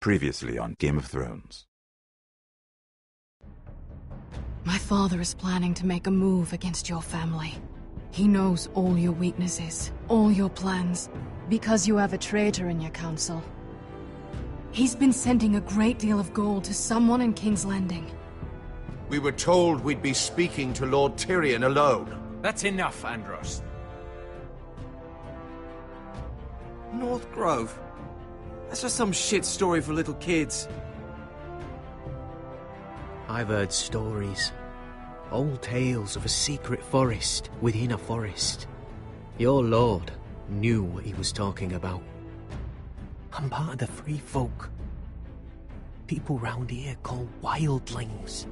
Previously on Game of Thrones. My father is planning to make a move against your family. He knows all your weaknesses, all your plans, because you have a traitor in your council. He's been sending a great deal of gold to someone in King's Landing. We were told we'd be speaking to Lord Tyrion alone. That's enough, Andros. North Grove? That's just some shit story for little kids. I've heard stories. Old tales of a secret forest within a forest. Your lord knew what he was talking about. I'm part of the free folk. People round here call wildlings.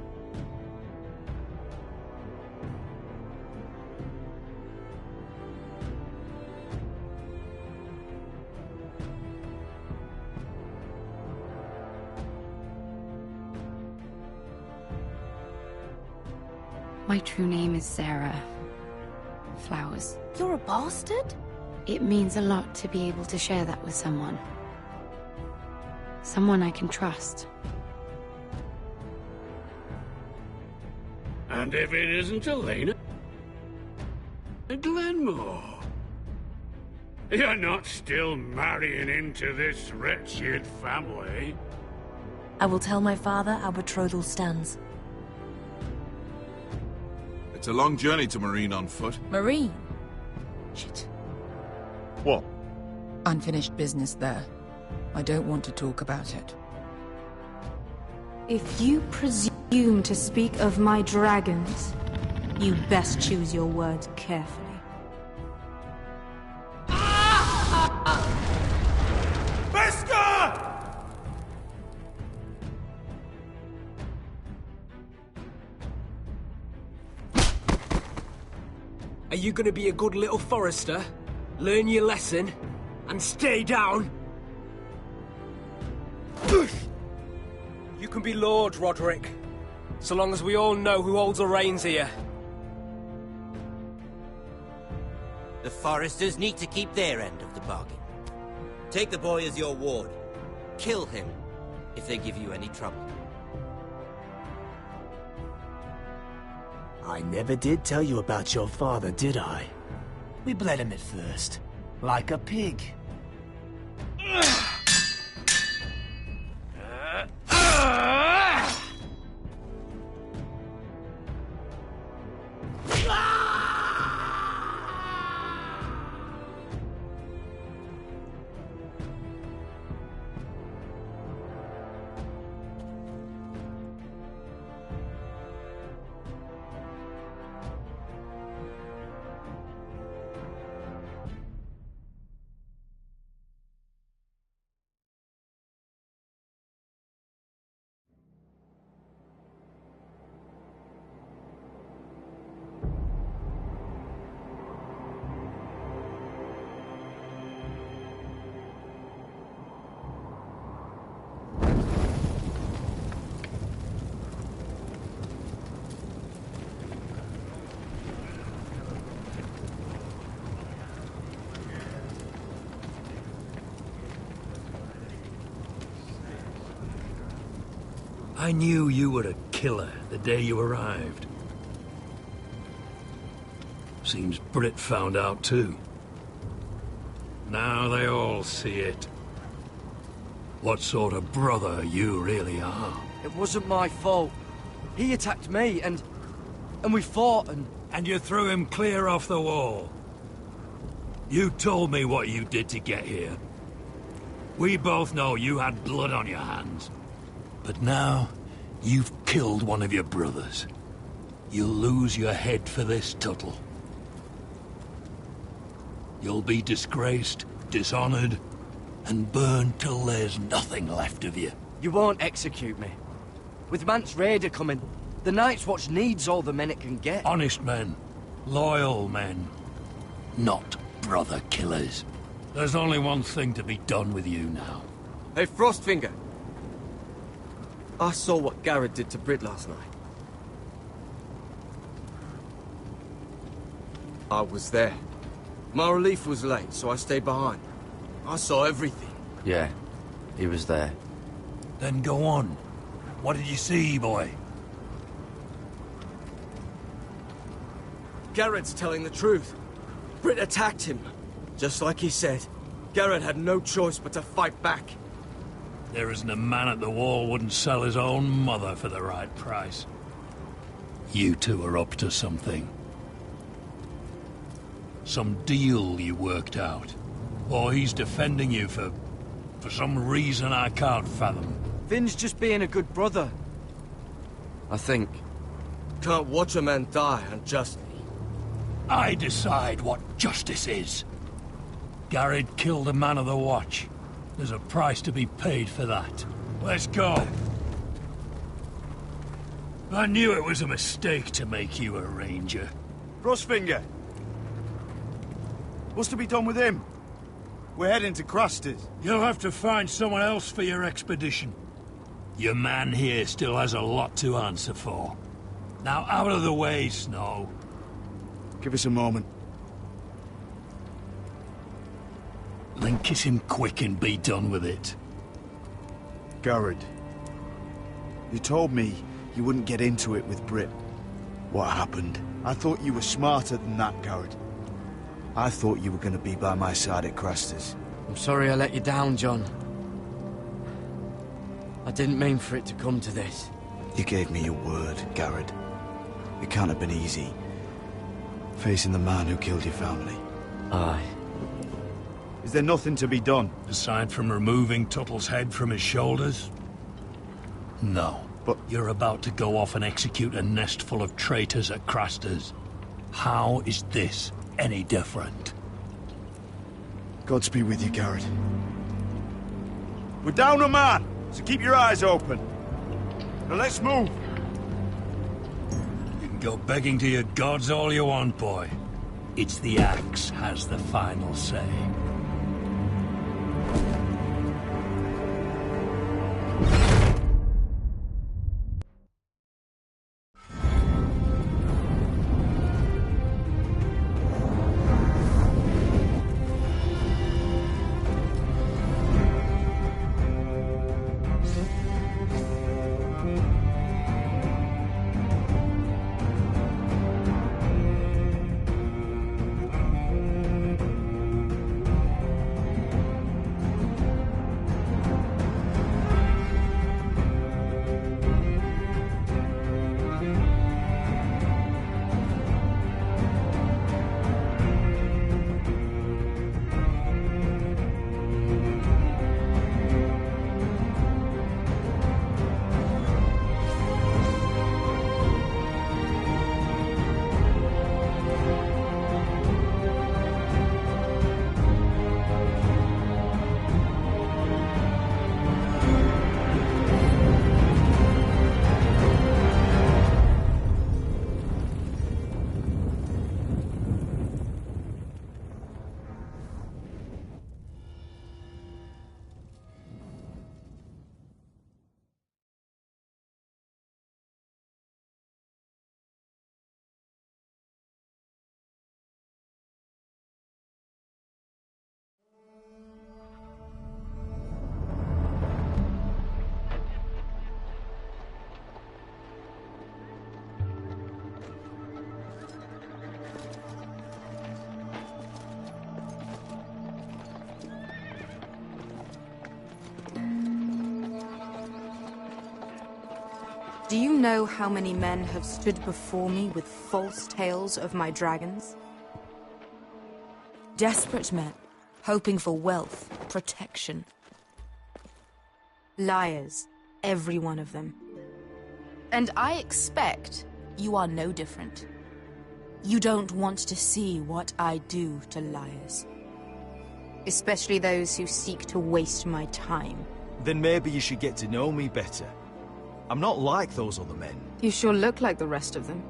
My true name is Sarah Flowers. You're a bastard? It means a lot to be able to share that with someone. Someone I can trust. And if it isn't Elena Glenmore, you're not still marrying into this wretched family. I will tell my father our betrothal stands. It's a long journey to Marine on foot. Marine? Shit. What? Unfinished business there. I don't want to talk about it. If you presume to speak of my dragons, you best choose your words carefully. Are you gonna be a good little forester? Learn your lesson? And stay down? You can be Lord, Roderick. So long as we all know who holds the reins here. The foresters need to keep their end of the bargain. Take the boy as your ward. Kill him if they give you any trouble. I never did tell you about your father, did I? We bled him at first, like a pig. I knew you were a killer the day you arrived. Seems Brit found out too. Now they all see it. What sort of brother you really are. It wasn't my fault. He attacked me, and we fought, and... And you threw him clear off the wall. You told me what you did to get here. We both know you had blood on your hands. But now, you've killed one of your brothers. You'll lose your head for this, Tuttle. You'll be disgraced, dishonored, and burned till there's nothing left of you. You won't execute me. With Mance Raider coming, the Night's Watch needs all the men it can get. Honest men. Loyal men. Not brother killers. There's only one thing to be done with you now. Hey, Frostfinger. I saw what Garrett did to Brit last night. I was there. My relief was late, so I stayed behind. I saw everything. Yeah, he was there. Then go on. What did you see, boy? Garrett's telling the truth. Britt attacked him. Just like he said. Garrett had no choice but to fight back. There isn't a man at the wall wouldn't sell his own mother for the right price. You two are up to something. Some deal you worked out. Or he's defending you for some reason I can't fathom. Finn's just being a good brother. I think. Can't watch a man die unjustly. I decide what justice is. Garrett killed a man of the watch. There's a price to be paid for that. Let's go. I knew it was a mistake to make you a ranger. Frostfinger! What's to be done with him? We're heading to Cruster's. You'll have to find someone else for your expedition. Your man here still has a lot to answer for. Now out of the way, Snow. Give us a moment. Then kiss him quick and be done with it. Garrett, you told me you wouldn't get into it with Britt. What happened? I thought you were smarter than that, Garrett. I thought you were going to be by my side at Cruster's. I'm sorry I let you down, John. I didn't mean for it to come to this. You gave me your word, Garrett. It can't have been easy. Facing the man who killed your family. Aye. Is there nothing to be done? Aside from removing Tuttle's head from his shoulders? No. But you're about to go off and execute a nest full of traitors at Craster's. How is this any different? Godspeed with you, Garrett. We're down a man, so keep your eyes open. Now let's move. You can go begging to your gods all you want, boy. It's the axe has the final say. Do you know how many men have stood before me with false tales of my dragons? Desperate men, hoping for wealth, protection. Liars, every one of them. And I expect you are no different. You don't want to see what I do to liars. Especially those who seek to waste my time. Then maybe you should get to know me better. I'm not like those other men. You sure look like the rest of them.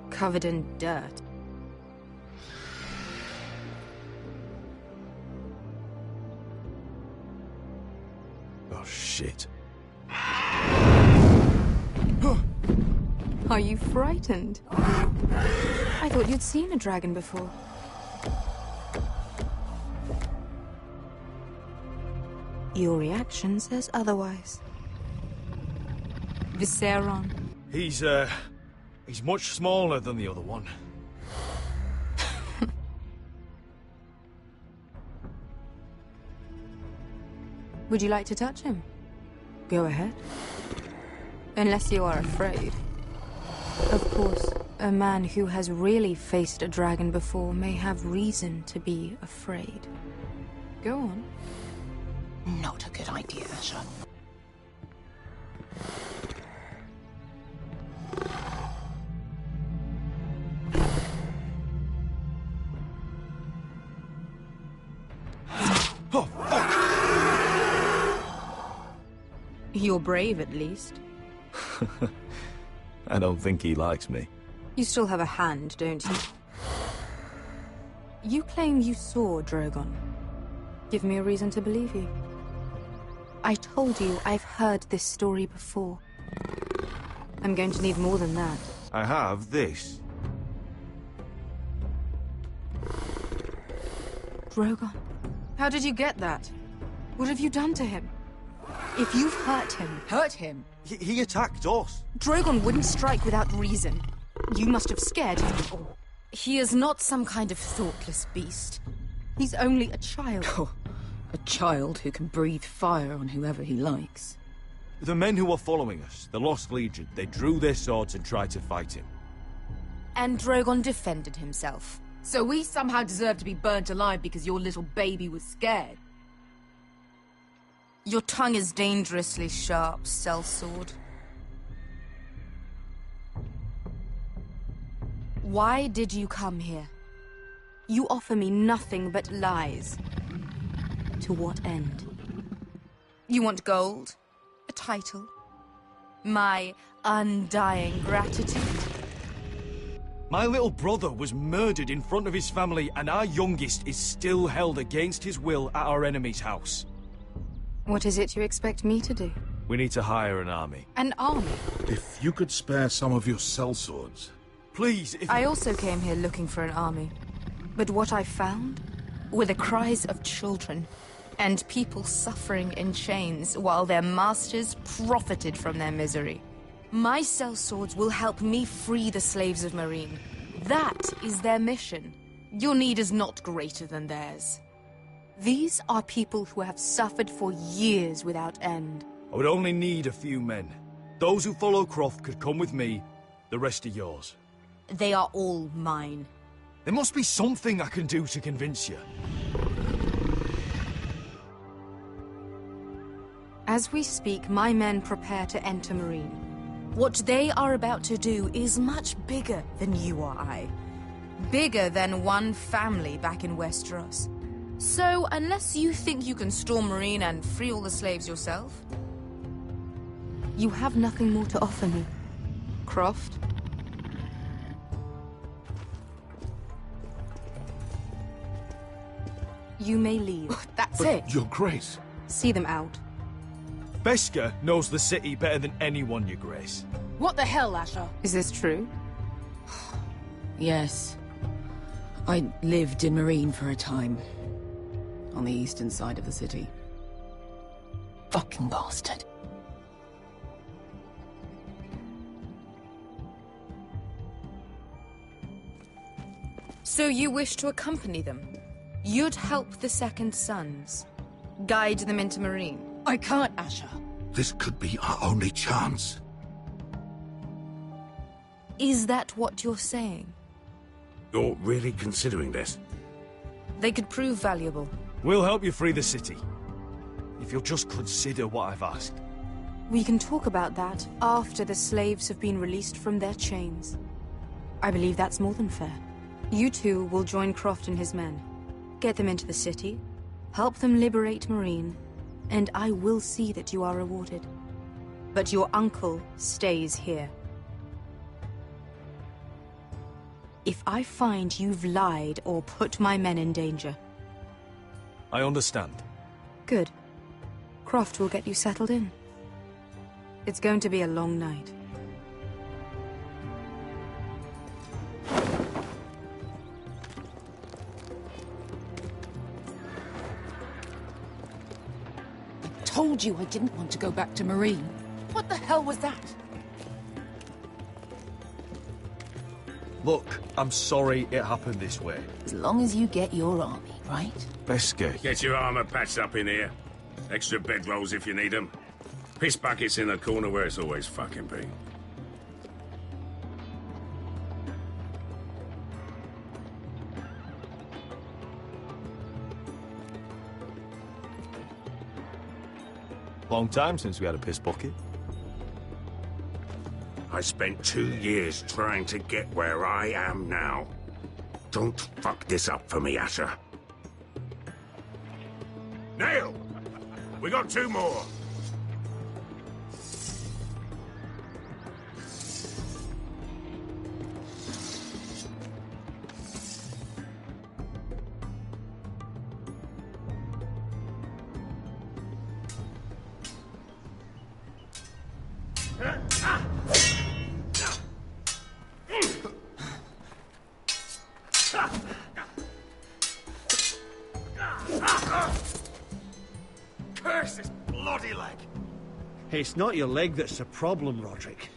Covered in dirt. Oh, shit. Are you frightened? I thought you'd seen a dragon before. Your reaction says otherwise. Viseron. He's much smaller than the other one. Would you like to touch him? Go ahead. Unless you are afraid. Of course, a man who has really faced a dragon before may have reason to be afraid. Go on. Not a good idea, Asher. Oh, fuck! You're brave, at least. I don't think he likes me. You still have a hand, don't you? You claim you saw Drogon. Give me a reason to believe you. I told you I've heard this story before. I'm going to need more than that. I have this. Drogon? How did you get that? What have you done to him? If you've hurt him... Hurt him? He attacked us. Drogon wouldn't strike without reason. You must have scared him. He is not some kind of thoughtless beast. He's only a child. Oh, a child who can breathe fire on whoever he likes. The men who were following us, the Lost Legion, they drew their swords and tried to fight him. And Drogon defended himself. So we somehow deserve to be burnt alive because your little baby was scared? Your tongue is dangerously sharp, sellsword. Why did you come here? You offer me nothing but lies. To what end? You want gold? A title? My undying gratitude? My little brother was murdered in front of his family, and our youngest is still held against his will at our enemy's house. What is it you expect me to do? We need to hire an army. An army? If you could spare some of your sellswords. Please, if I also came here looking for an army. But what I found were the cries of children and people suffering in chains while their masters profited from their misery. My sellswords will help me free the slaves of Meereen. That is their mission. Your need is not greater than theirs. These are people who have suffered for years without end. I would only need a few men. Those who follow Croft could come with me, the rest are yours. They are all mine. There must be something I can do to convince you. As we speak, my men prepare to enter Meereen. What they are about to do is much bigger than you or I. Bigger than one family back in Westeros. So, unless you think you can storm Meereen and free all the slaves yourself, you have nothing more to offer me, Croft. You may leave. That's But it. Your Grace. See them out. Beskar knows the city better than anyone, Your Grace. What the hell, Asher? Is this true? Yes. I lived in Meereen for a time. On the eastern side of the city. Fucking bastard. So you wish to accompany them? You'd help the Second Sons? Guide them into Meereen? I can't, Asher. This could be our only chance. Is that what you're saying? You're really considering this? They could prove valuable. We'll help you free the city. If you'll just consider what I've asked. We can talk about that after the slaves have been released from their chains. I believe that's more than fair. You two will join Croft and his men. Get them into the city, help them liberate Meereen, and I will see that you are rewarded. But your uncle stays here. If I find you've lied or put my men in danger... I understand. Good. Croft will get you settled in. It's going to be a long night. Told you I didn't want to go back to Meereen. What the hell was that? Look, I'm sorry it happened this way. As long as you get your army, right? Best get. Get your armor patched up in here. Extra bedrolls if you need them. Piss buckets in the corner where it's always fucking been. Long time since we had a piss bucket. I spent 2 years trying to get where I am now. Don't fuck this up for me, Asher. Nail! We got 2 more! Curse this bloody leg! It's not your leg that's the problem, Roderick.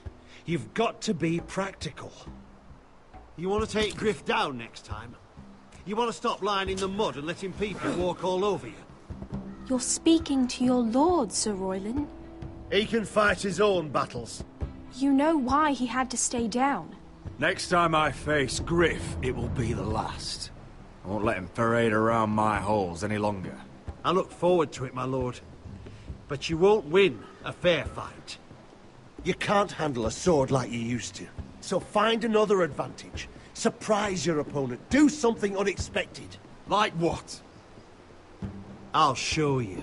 You've got to be practical. You want to take Griff down next time? You want to stop lying in the mud and letting people walk all over you? You're speaking to your lord, Sir Royland. He can fight his own battles. You know why he had to stay down. Next time I face Griff, it will be the last. I won't let him parade around my halls any longer. I look forward to it, my lord. But you won't win a fair fight. You can't handle a sword like you used to. So find another advantage. Surprise your opponent. Do something unexpected. Like what? I'll show you.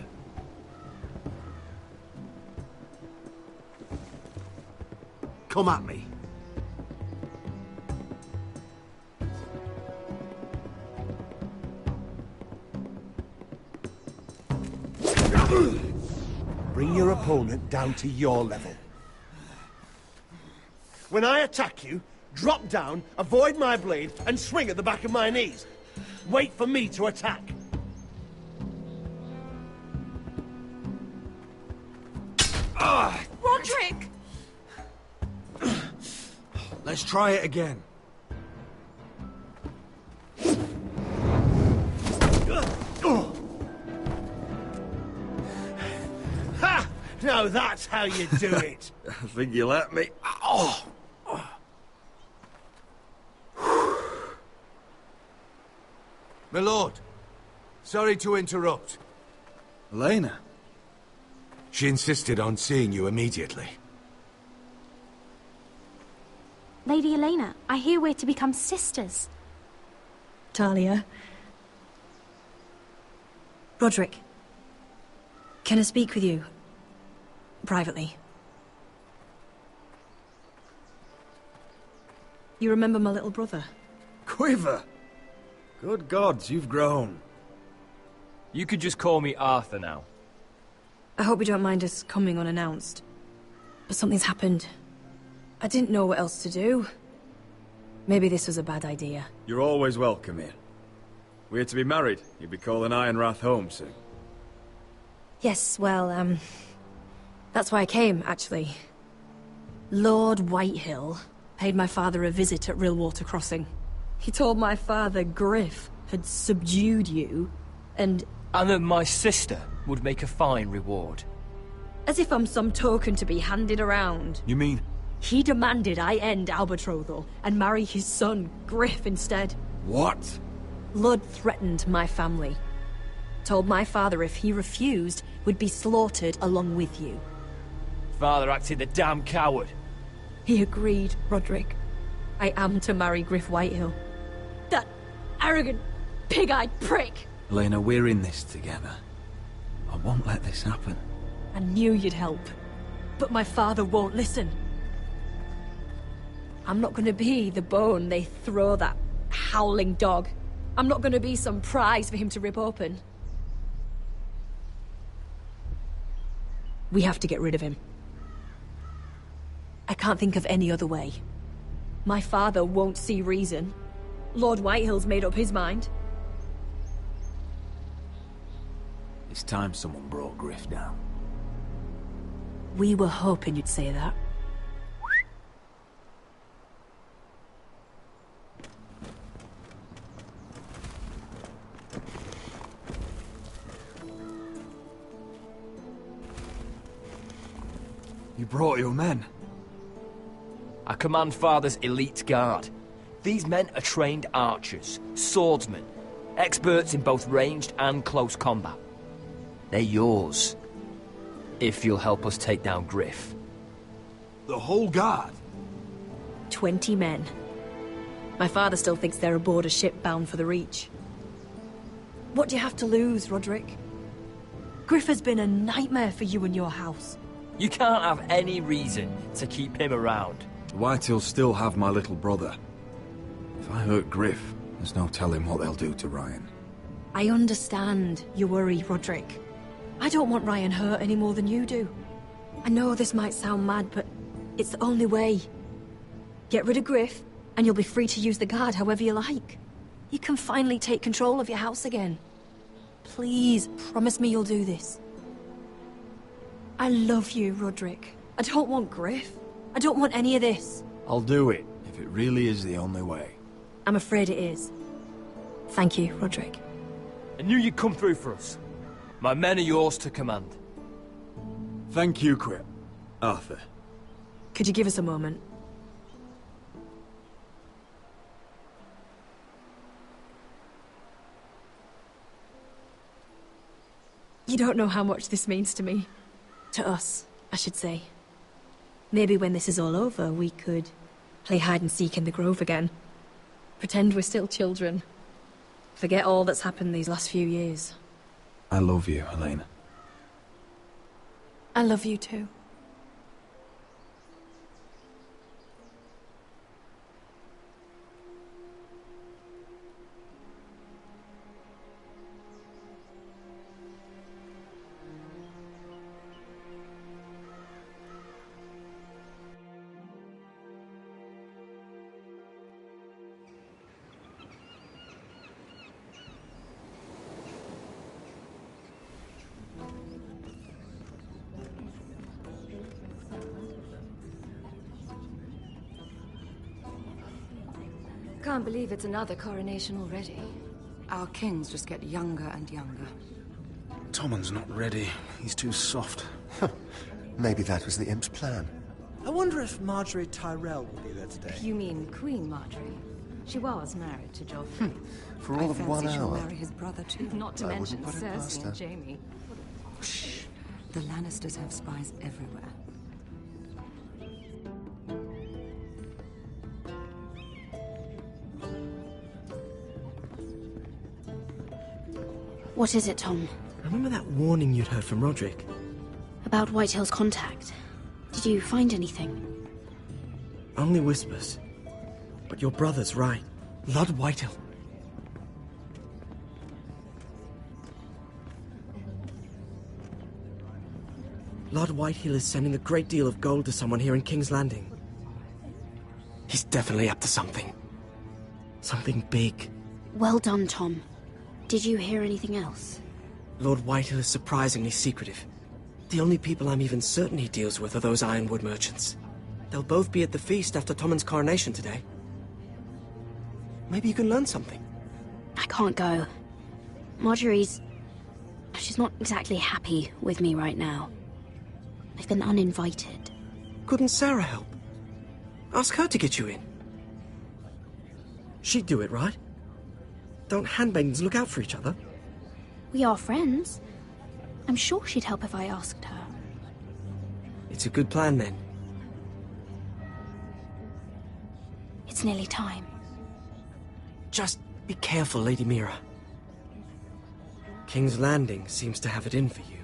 Come at me. Bring your opponent down to your level. When I attack you, drop down, avoid my blade, and swing at the back of my knees. Wait for me to attack. Roderick! Let's try it again. Ha! Now that's how you do it. I think you let me. Oh! My lord, sorry to interrupt. Elena? She insisted on seeing you immediately. Lady Elena, I hear we're to become sisters. Talia. Roderick. Can I speak with you? Privately. You remember my little brother? Quiver! Good gods, you've grown. You could just call me Arthur now. I hope you don't mind us coming unannounced. But something's happened. I didn't know what else to do. Maybe this was a bad idea. You're always welcome here. We're to be married. You'll be calling Ironrath home soon. Yes, well, that's why I came, actually. Lord Whitehill paid my father a visit at Rillwater Crossing. He told my father Griff had subdued you, and that my sister would make a fine reward. As if I'm some token to be handed around. You mean? He demanded I end our betrothal and marry his son, Griff, instead. What? Lord threatened my family. Told my father if he refused, we'd be slaughtered along with you. Father acted the damn coward. He agreed, Roderick. I am to marry Griff Whitehill. That arrogant, pig-eyed prick! Elena, we're in this together. I won't let this happen. I knew you'd help. But my father won't listen. I'm not gonna be the bone they throw that howling dog. I'm not gonna be some prize for him to rip open. We have to get rid of him. I can't think of any other way. My father won't see reason. Lord Whitehill's made up his mind. It's time someone brought Griff down. We were hoping you'd say that. You brought your men. I command Father's elite guard. These men are trained archers, swordsmen, experts in both ranged and close combat. They're yours, if you'll help us take down Griff. The whole guard? 20 men. My father still thinks they're aboard a ship bound for the Reach. What do you have to lose, Roderick? Griff has been a nightmare for you and your house. You can't have any reason to keep him around. The Whitehills still have my little brother. If I hurt Griff, there's no telling what they'll do to Ryan. I understand your worry, Roderick. I don't want Ryan hurt any more than you do. I know this might sound mad, but it's the only way. Get rid of Griff, and you'll be free to use the guard however you like. You can finally take control of your house again. Please, promise me you'll do this. I love you, Roderick. I don't want Griff. I don't want any of this. I'll do it, if it really is the only way. I'm afraid it is. Thank you, Roderick. I knew you'd come through for us. My men are yours to command. Thank you, Quip. Arthur. Could you give us a moment? You don't know how much this means to me. To us, I should say. Maybe when this is all over, we could play hide and seek in the grove again. Pretend we're still children. Forget all that's happened these last few years. I love you, Elena. I love you too. Can't believe it's another coronation already. Our kings just get younger and younger. Tommen's not ready. He's too soft. Maybe that was the imp's plan. I wonder if Marjorie Tyrell will be there today. You mean Queen Marjorie? She was married to Joffrey. For all of 1 she'll hour. marry his brother too. Not to I mention wouldn't put it past Cersei her. and Jaime. Shh. The Lannisters have spies everywhere. What is it, Tom? Remember that warning you'd heard from Roderick? About Whitehill's contact. Did you find anything? Only whispers. But your brother's right. Lord Whitehill. Lord Whitehill is sending a great deal of gold to someone here in King's Landing. He's definitely up to something. Something big. Well done, Tom. Did you hear anything else? Lord Whitehill is surprisingly secretive. The only people I'm even certain he deals with are those ironwood merchants. They'll both be at the feast after Tommen's coronation today. Maybe you can learn something. I can't go. She's not exactly happy with me right now. I've been uninvited. Couldn't Sarah help? Ask her to get you in. She'd do it, right? Don't handmaidens look out for each other? We are friends. I'm sure she'd help if I asked her. It's a good plan, then. It's nearly time. Just be careful, Lady Mira. King's Landing seems to have it in for you.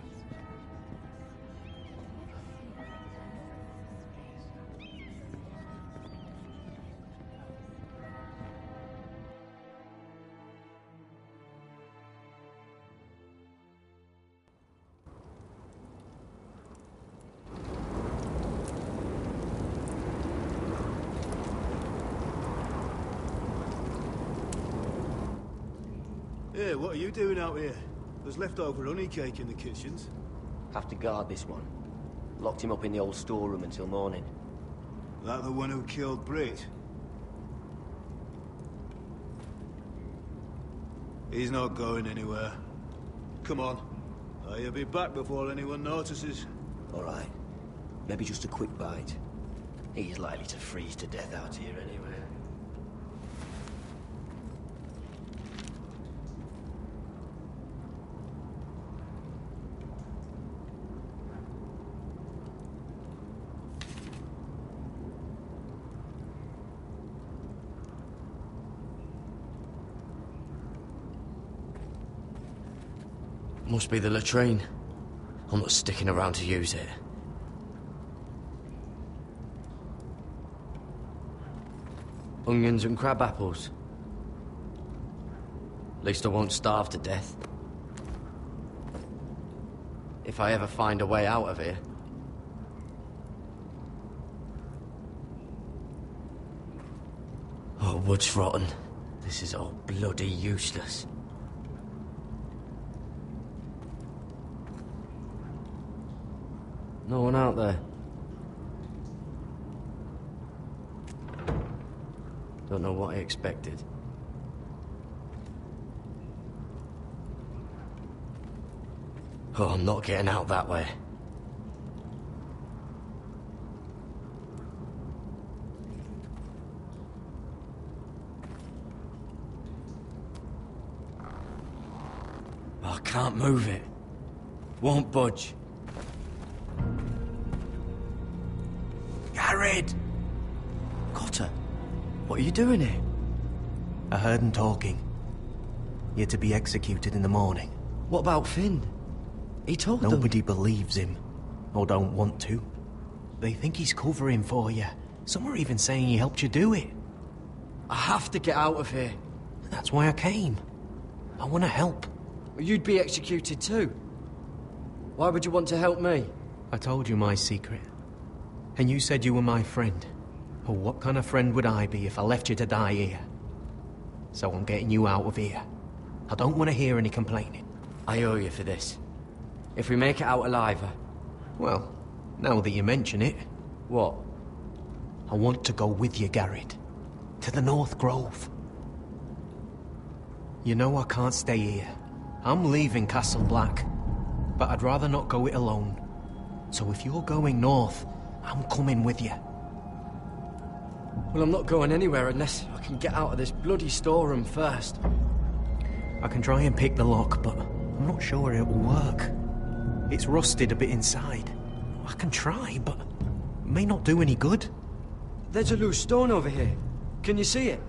Hey, what are you doing out here? There's leftover honey cake in the kitchens. Have to guard this one. Locked him up in the old storeroom until morning. That the one who killed Brit? He's not going anywhere. Come on. You'll be back before anyone notices. All right. Maybe just a quick bite. He's likely to freeze to death out here anyway. Must be the latrine. I'm not sticking around to use it. Onions and crab apples. At least I won't starve to death. If I ever find a way out of here. Oh, wood's rotten. This is all bloody useless. No one out there. Don't know what I expected. Oh, I'm not getting out that way. Oh, I can't move it. Won't budge. Garrett! Cotter, what are you doing here? I heard him talking. You're to be executed in the morning. What about Finn? He told them. Nobody believes him, or don't want to. They think he's covering for you. Some are even saying he helped you do it. I have to get out of here. That's why I came. I want to help. Well, you'd be executed too. Why would you want to help me? I told you my secret. And you said you were my friend. Well, what kind of friend would I be if I left you to die here? So I'm getting you out of here. I don't want to hear any complaining. I owe you for this. If we make it out alive... Well, now that you mention it... What? I want to go with you, Garrett. To the North Grove. You know I can't stay here. I'm leaving Castle Black. But I'd rather not go it alone. So if you're going north, I'm coming with you. Well, I'm not going anywhere unless I can get out of this bloody storeroom first. I can try and pick the lock, but I'm not sure it will work. It's rusted a bit inside. I can try, but it may not do any good. There's a loose stone over here. Can you see it?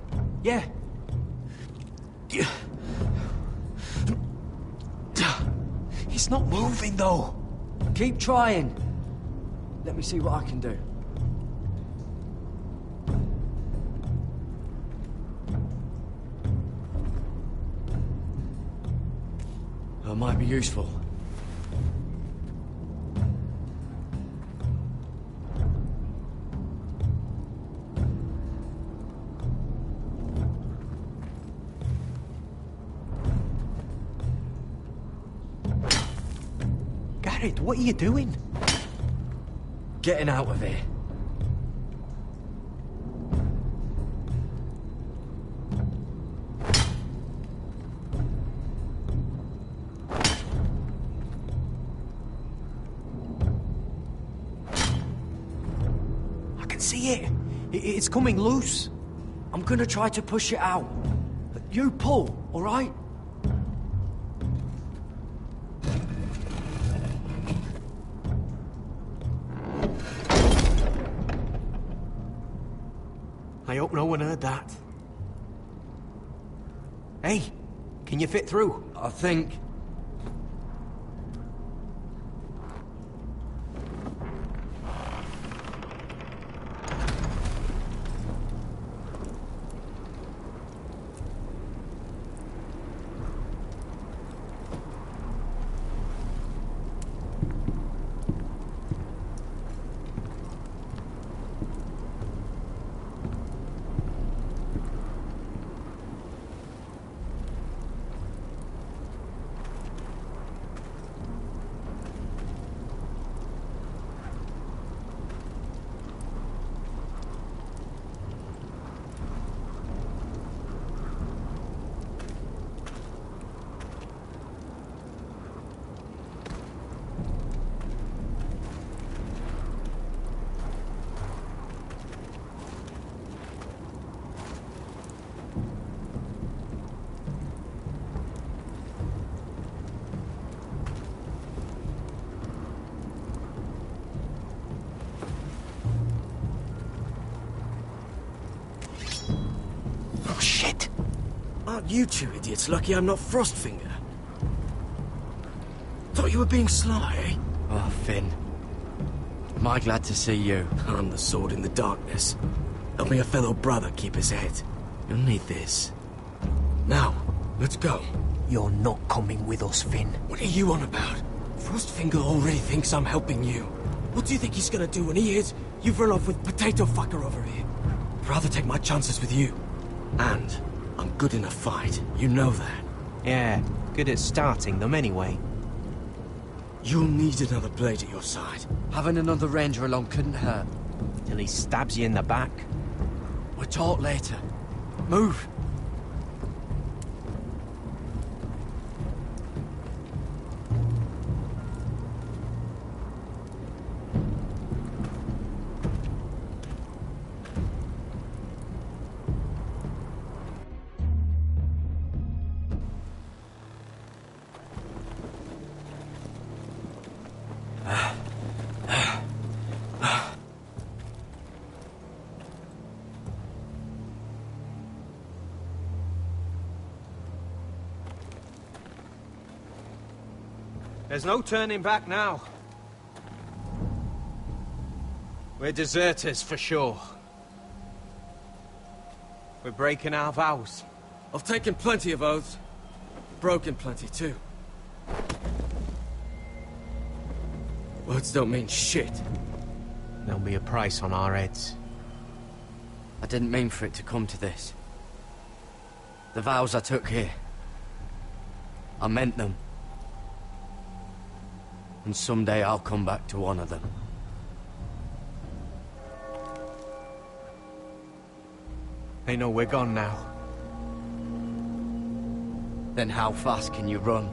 Yeah. It's not moving, though. Keep trying. Let me see what I can do. That might be useful. Garrett, what are you doing? Getting out of here. I can see it. It's coming loose. I'm gonna try to push it out. You pull, all right? I hope no one heard that. Hey, can you fit through? I think. Aren't you two idiots lucky I'm not Frostfinger? Thought you were being sly, eh? Oh, Finn. Am I glad to see you? I'm the sword in the darkness. Helping a fellow brother keep his head. You'll need this. Now, let's go. You're not coming with us, Finn. What are you on about? Frostfinger already thinks I'm helping you. What do you think he's gonna do when he hears you've run off with Potato Fucker over here? I'd rather take my chances with you. And I'm good in a fight. You know that. Yeah, good at starting them anyway. You'll need another blade at your side. Having another ranger along couldn't hurt. Till he stabs you in the back. We'll talk later. Move! There's no turning back now. We're deserters for sure. We're breaking our vows. I've taken plenty of oaths. Broken plenty too. Words don't mean shit. There'll be a price on our heads. I didn't mean for it to come to this. The vows I took here, I meant them. And someday I'll come back to one of them. They know we're gone now. Then how fast can you run?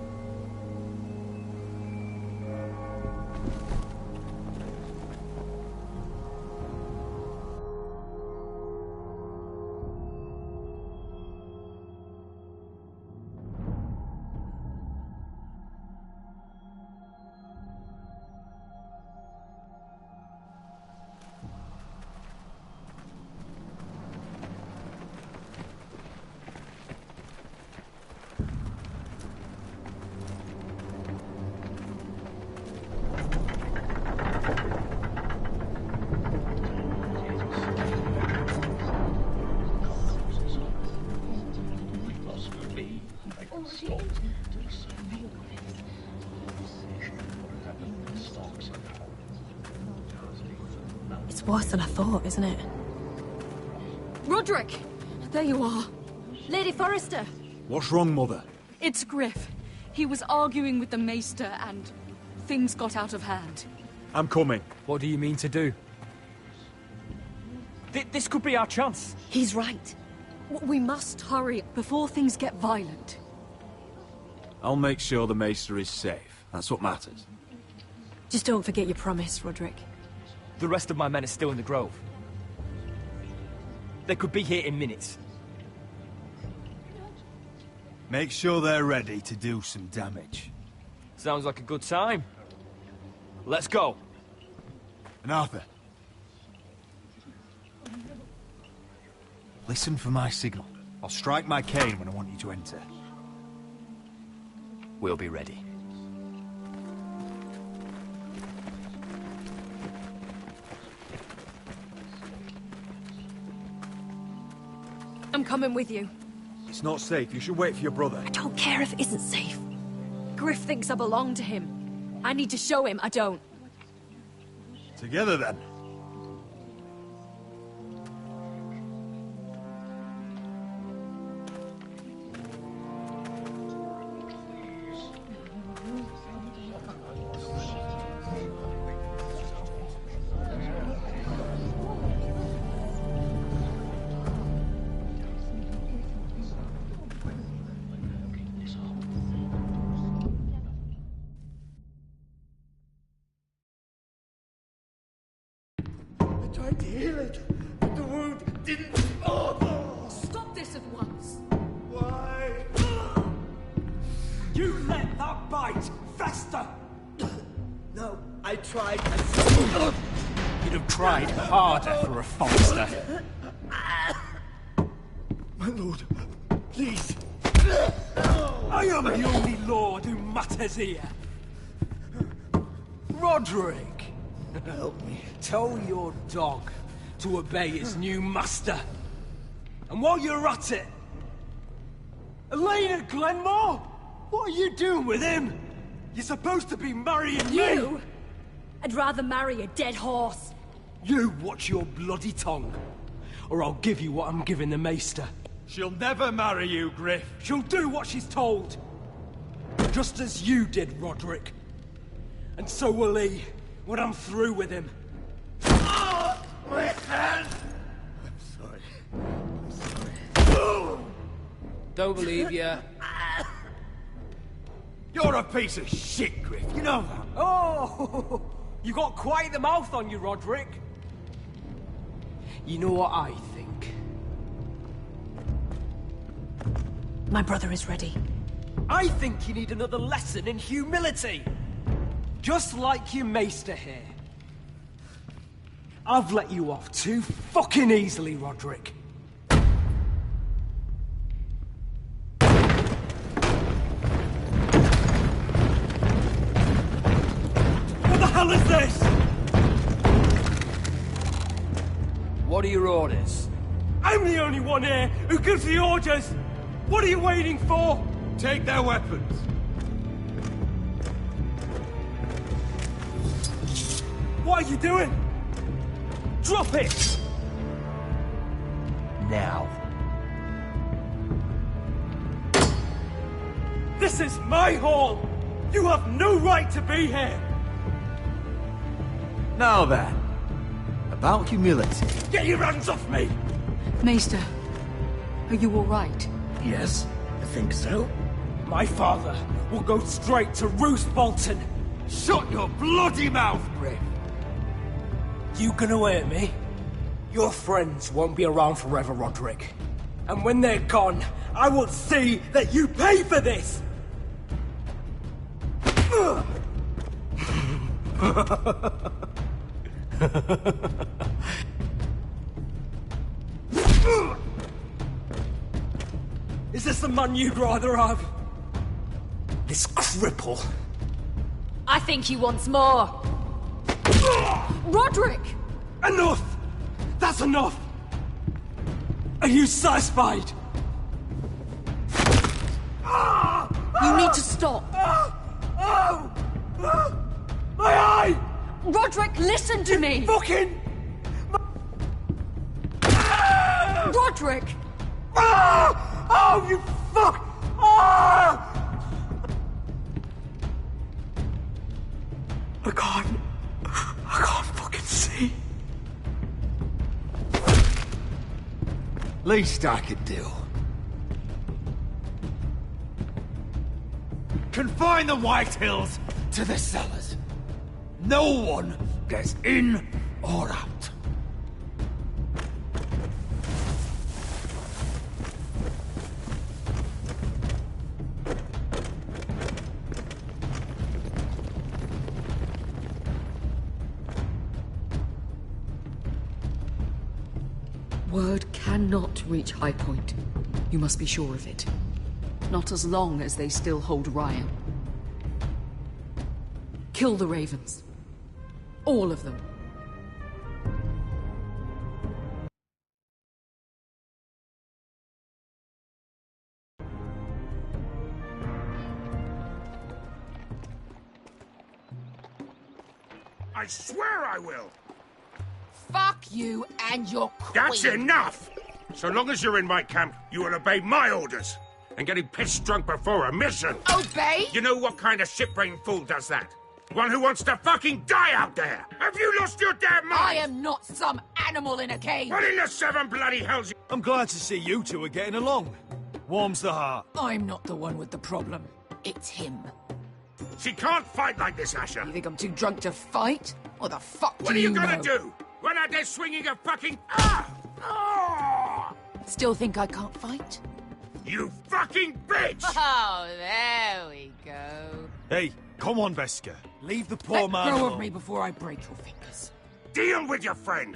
It's worse than I thought, isn't it? Roderick! There you are. Lady Forrester! What's wrong, Mother? It's Griff. He was arguing with the Maester and things got out of hand. I'm coming. What do you mean to do? This could be our chance. He's right. We must hurry before things get violent. I'll make sure the Maester is safe. That's what matters. Just don't forget your promise, Roderick. The rest of my men are still in the grove. They could be here in minutes. Make sure they're ready to do some damage. Sounds like a good time. Let's go. And Arthur, listen for my signal. I'll strike my cane when I want you to enter. We'll be ready. I'm coming with you. It's not safe. You should wait for your brother. I don't care if it isn't safe. Griff thinks I belong to him. I need to show him I don't. Together, then. Tried to heal it, but the wound didn't. Oh! Stop this at once. Why? You let that bite fester! No, I tried. You'd have tried harder for a Forrester. My lord, please, I am the only lord who matters here. Roderick, help me. Tell your dog to obey his new master. And while you're at it, Elena Glenmore, what are you doing with him? You're supposed to be marrying me. You? I'd rather marry a dead horse. You watch your bloody tongue, or I'll give you what I'm giving the Maester. She'll never marry you, Griff. She'll do what she's told. Just as you did, Roderick. And so will he, when I'm through with him. Oh, my hand! I'm sorry. Don't believe you. You're a piece of shit, Griff. You know that. Oh, you got quite the mouth on you, Roderick. You know what I think? My brother is ready. I think you need another lesson in humility. Just like your maester here. I've let you off too fucking easily, Roderick. What the hell is this? What are your orders? I'm the only one here who gives the orders. What are you waiting for? Take their weapons. What are you doing? Drop it! Now. This is my hall! You have no right to be here! Now then, about humility. Get your hands off me! Maester, are you all right? Yes, I think so. My father will go straight to Roose Bolton. Shut your bloody mouth, Griff. You gonna hear me? Your friends won't be around forever, Roderick. And when they're gone, I will see that you pay for this! Is this the man you'd rather have? This cripple. I think he wants more. Roderick! Enough! That's enough! Are you satisfied? You need to stop. My eye! Roderick, listen to me! Fucking... Roderick! Oh, you fuck! I can't fucking see. Least I could do. Confine the White Hills to the cellars. No one gets in or out. Word cannot reach High Point. You must be sure of it. Not as long as they still hold Ryan. Kill the Ravens. All of them. I swear I will! Fuck you and your queen. That's enough! So long as you're in my camp, you will obey my orders. And getting pissed drunk before a mission. Obey? You know what kind of shit-brained fool does that? One who wants to fucking die out there! Have you lost your damn mind? I am not some animal in a cage. What in the seven bloody hells? I'm glad to see you two are getting along. Warms the heart. I'm not the one with the problem. It's him. She can't fight like this, Asher. You think I'm too drunk to fight? What the fuck What do are you know? gonna do? Run out there swinging a fucking... Still think I can't fight? You fucking bitch! Oh, there we go. Hey, come on, Veska. Leave the poor Let man go alone. of me before I break your fingers. Deal with your friend.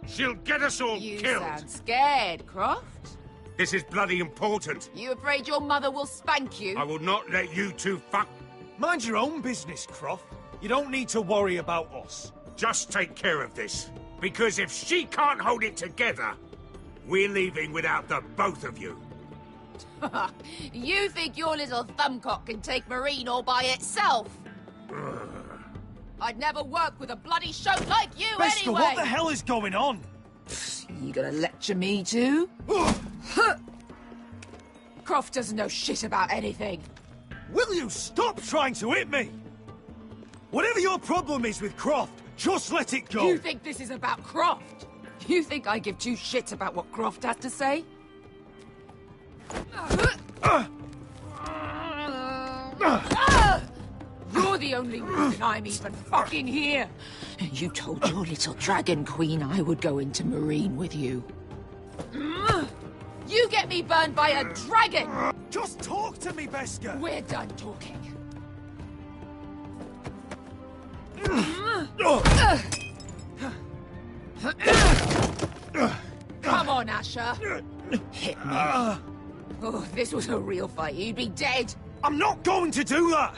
She'll get us all You killed. sound scared, Croft. This is bloody important. You afraid your mother will spank you? I will not let you two fuck... Mind your own business, Croft. You don't need to worry about us. Just take care of this. Because if she can't hold it together, we're leaving without the both of you. You think your little thumbcock can take Marine all by itself? I'd never work with a bloody shote like you Bester, anyway! what the hell is going on? You gonna lecture me too? Croft doesn't know shit about anything. Will you stop trying to hit me? Whatever your problem is with Croft, just let it go. You think this is about Croft? You think I give two shits about what Croft has to say? You're the only reason I'm even fucking here. You told your little dragon queen I would go into Marine with you. You get me burned by a dragon! Just talk to me, Beskar! We're done talking. Come on, Asher. Hit me. Oh, if this was a real fight, you'd be dead. I'm not going to do that!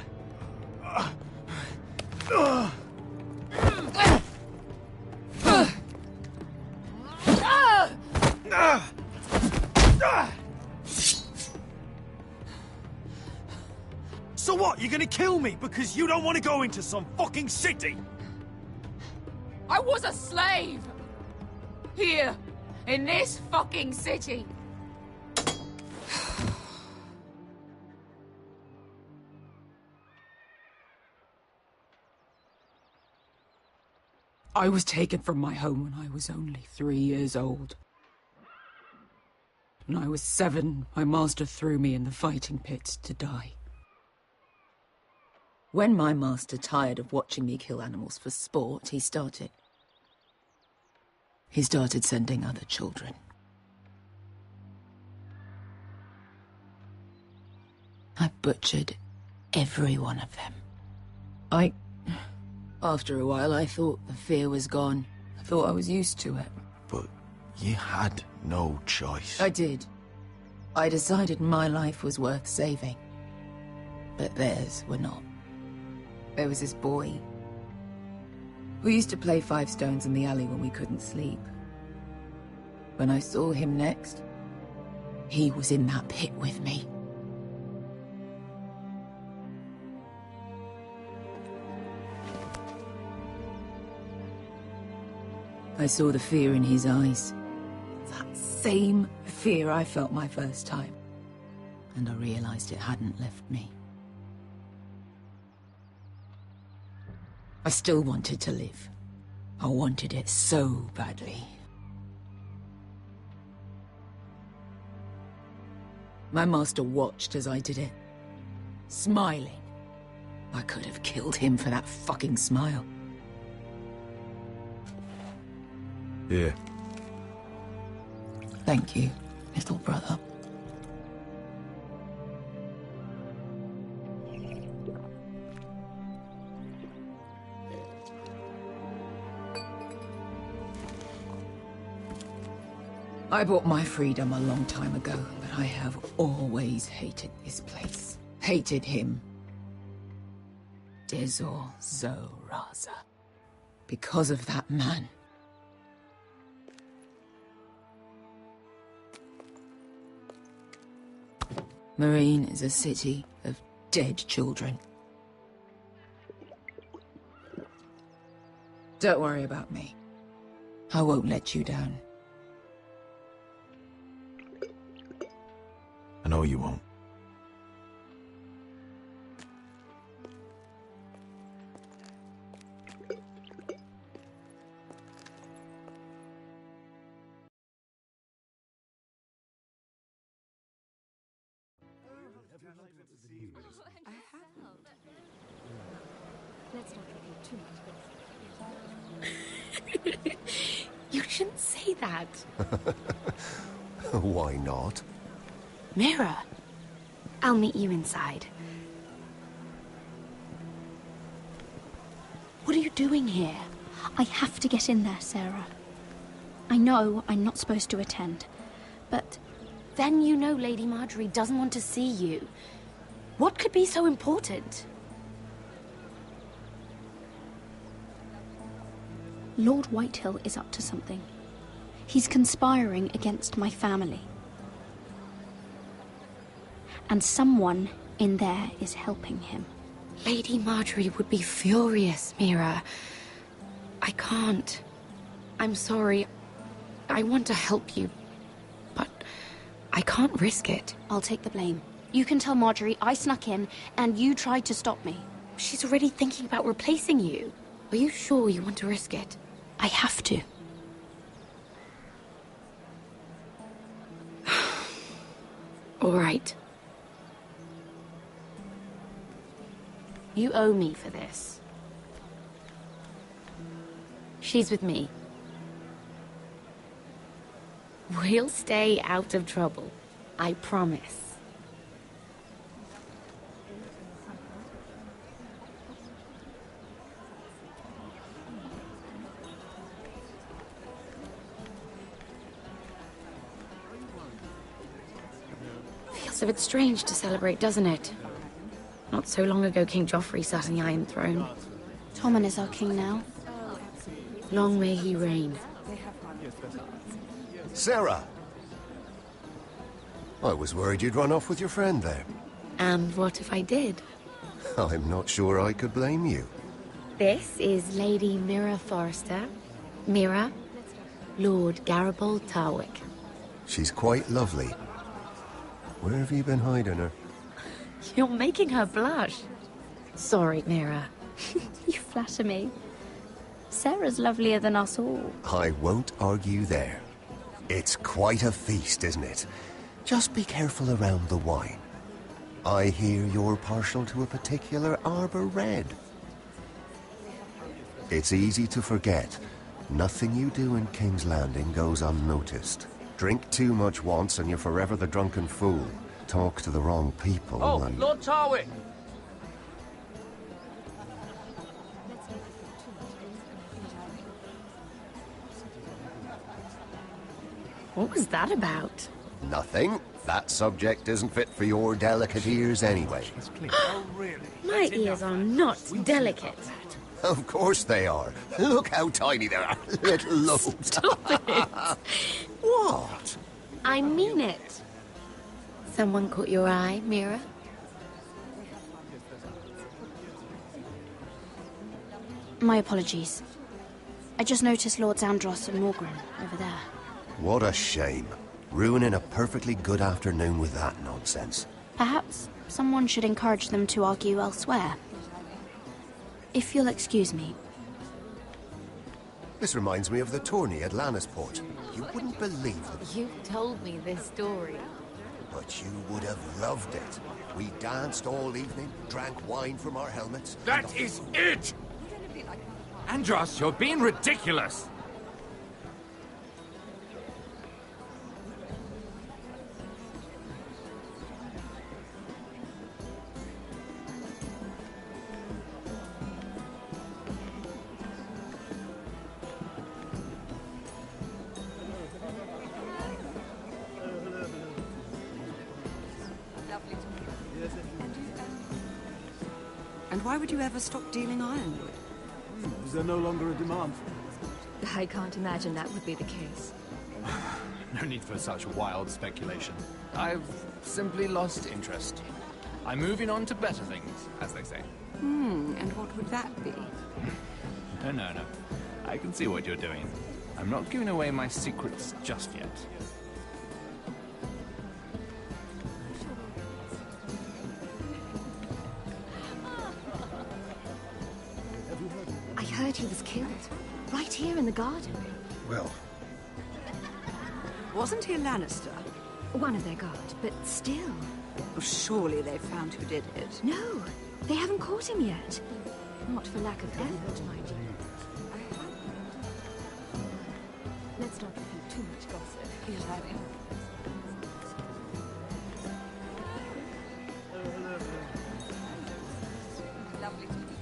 So what, you're gonna kill me because you don't want to go into some fucking city? I was a slave! Here, in this fucking city. I was taken from my home when I was only 3 years old. When I was 7, my master threw me in the fighting pits to die. When my master tired of watching me kill animals for sport, he started sending other children. I butchered every one of them. After a while, I thought the fear was gone. I thought I was used to it. But you had no choice. I did. I decided my life was worth saving. But theirs were not. There was this boy. We used to play 5 stones in the alley when we couldn't sleep. When I saw him next, he was in that pit with me. I saw the fear in his eyes. That same fear I felt my first time. And I realized it hadn't left me. I still wanted to live. I wanted it so badly. My master watched as I did it, smiling. I could have killed him for that fucking smile. Here. Thank you, little brother. I bought my freedom a long time ago, but I have always hated this place. Hated him. Dezor Zoraza. Because of that man. Marine is a city of dead children. Don't worry about me. I won't let you down. I know you won't. Let's not reveal too much. You shouldn't say that. Why not? Mira. I'll meet you inside. What are you doing here? I have to get in there, Sarah. I know I'm not supposed to attend, but Then you know Lady Marjorie doesn't want to see you. What could be so important? Lord Whitehill is up to something. He's conspiring against my family. And someone in there is helping him. Lady Marjorie would be furious, Mira. I can't. I'm sorry. I want to help you, but I can't risk it. I'll take the blame. You can tell Marjorie I snuck in and you tried to stop me. She's already thinking about replacing you. Are you sure you want to risk it? I have to. All right. You owe me for this. She's with me. We'll stay out of trouble. I promise. Feels a bit strange to celebrate, doesn't it? Not so long ago, King Joffrey sat on the Iron Throne. Tommen is our king now. Long may he reign. Sarah! I was worried you'd run off with your friend there. And what if I did? I'm not sure I could blame you. This is Lady Mira Forrester. Mira, Lord Garibald Tarwick. She's quite lovely. Where have you been hiding her? You're making her blush. Sorry, Mira. You flatter me. Sarah's lovelier than us all. I won't argue there. It's quite a feast, isn't it? Just be careful around the wine. I hear you're partial to a particular Arbor Red. It's easy to forget. Nothing you do in King's Landing goes unnoticed. Drink too much once and you're forever the drunken fool. Talk to the wrong people and... Lord Tarwick! What was that about? Nothing. That subject isn't fit for your delicate ears anyway. Oh, really? My ears are not delicate. Of course they are. Look how tiny they are. Little lobes. Stop it. What? I mean it. Someone caught your eye, Mira? My apologies. I just noticed Lords Andros and Morgren over there. What a shame. Ruining a perfectly good afternoon with that nonsense. Perhaps someone should encourage them to argue elsewhere. If you'll excuse me. This reminds me of the tourney at Lannisport. You wouldn't believe it. You've told me this story. But you would have loved it. We danced all evening, drank wine from our helmets. That is it! Andros, you're being ridiculous! And why would you ever stop dealing ironwood? Is there no longer a demand? I can't imagine that would be the case. No need for such wild speculation. I've simply lost interest. I'm moving on to better things, as they say. And what would that be? No. I can see what you're doing. I'm not giving away my secrets just yet. I heard he was killed. Right here in the garden. Well... Wasn't he a Lannister? One of their guard, but still. Oh, surely they found who did it. No, they haven't caught him yet. Not for lack of effort, mind you. Let's not repeat too much gossip. Yes, I will. Lovely to meet you.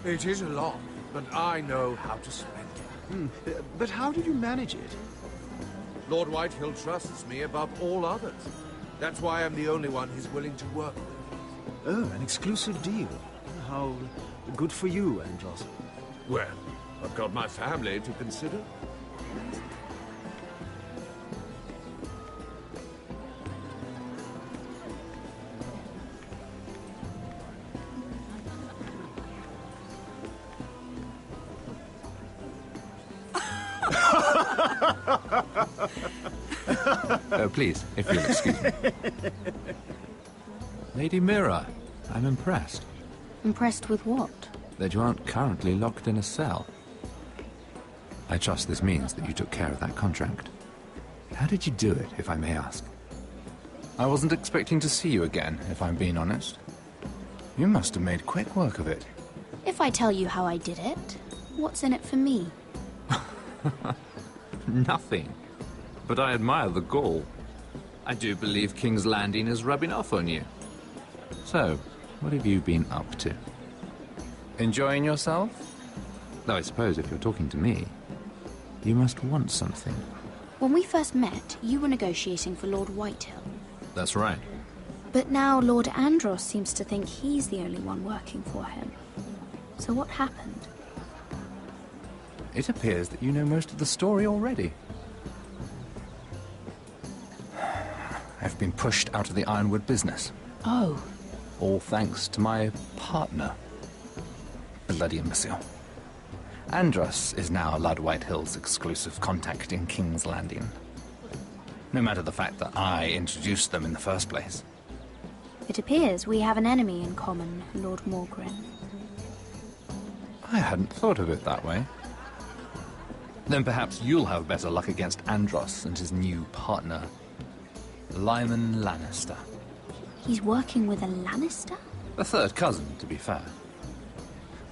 It is a lot. but I know how to spend it. But how did you manage it? Lord Whitehill trusts me above all others. That's why I'm the only one he's willing to work with. Oh, an exclusive deal. How good for you, Andros. Well, I've got my family to consider. Please, if you'll excuse me. Lady Mira, I'm impressed. Impressed with what? That you aren't currently locked in a cell. I trust this means that you took care of that contract. How did you do it, if I may ask? I wasn't expecting to see you again, if I'm being honest. You must have made quick work of it. If I tell you how I did it, what's in it for me? Nothing. But I admire the gall. I do believe King's Landing is rubbing off on you. So, what have you been up to? Enjoying yourself? Though I suppose if you're talking to me, you must want something. When we first met, you were negotiating for Lord Whitehill. That's right. But now Lord Andros seems to think he's the only one working for him. So what happened? It appears that you know most of the story already. I've been pushed out of the Ironwood business. Oh. All thanks to my partner. Bloody imbecile. Andros is now Lord Whitehill's exclusive contact in King's Landing. No matter the fact that I introduced them in the first place. It appears we have an enemy in common, Lord Morgren. I hadn't thought of it that way. Then perhaps you'll have better luck against Andros and his new partner, Lyman Lannister. He's working with a Lannister? A third cousin, to be fair.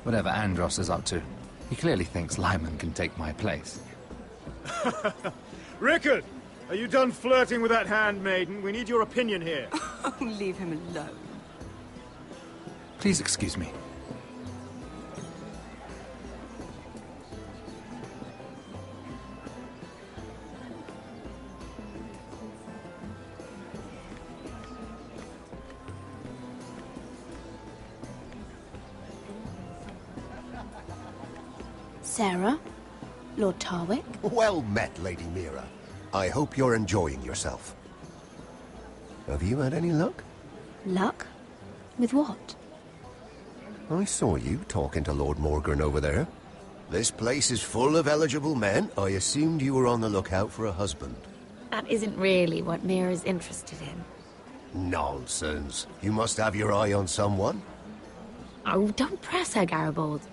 Whatever Andros is up to, he clearly thinks Lyman can take my place. Rickard! Are you done flirting with that handmaiden? We need your opinion here. Leave him alone. Please excuse me. Sarah? Lord Tarwick? Well met, Lady Mira. I hope you're enjoying yourself. Have you had any luck? Luck? With what? I saw you talking to Lord Morgren over there. This place is full of eligible men. I assumed you were on the lookout for a husband. That isn't really what Mira's interested in. Nonsense. You must have your eye on someone. Oh, don't press her, Garibaldi.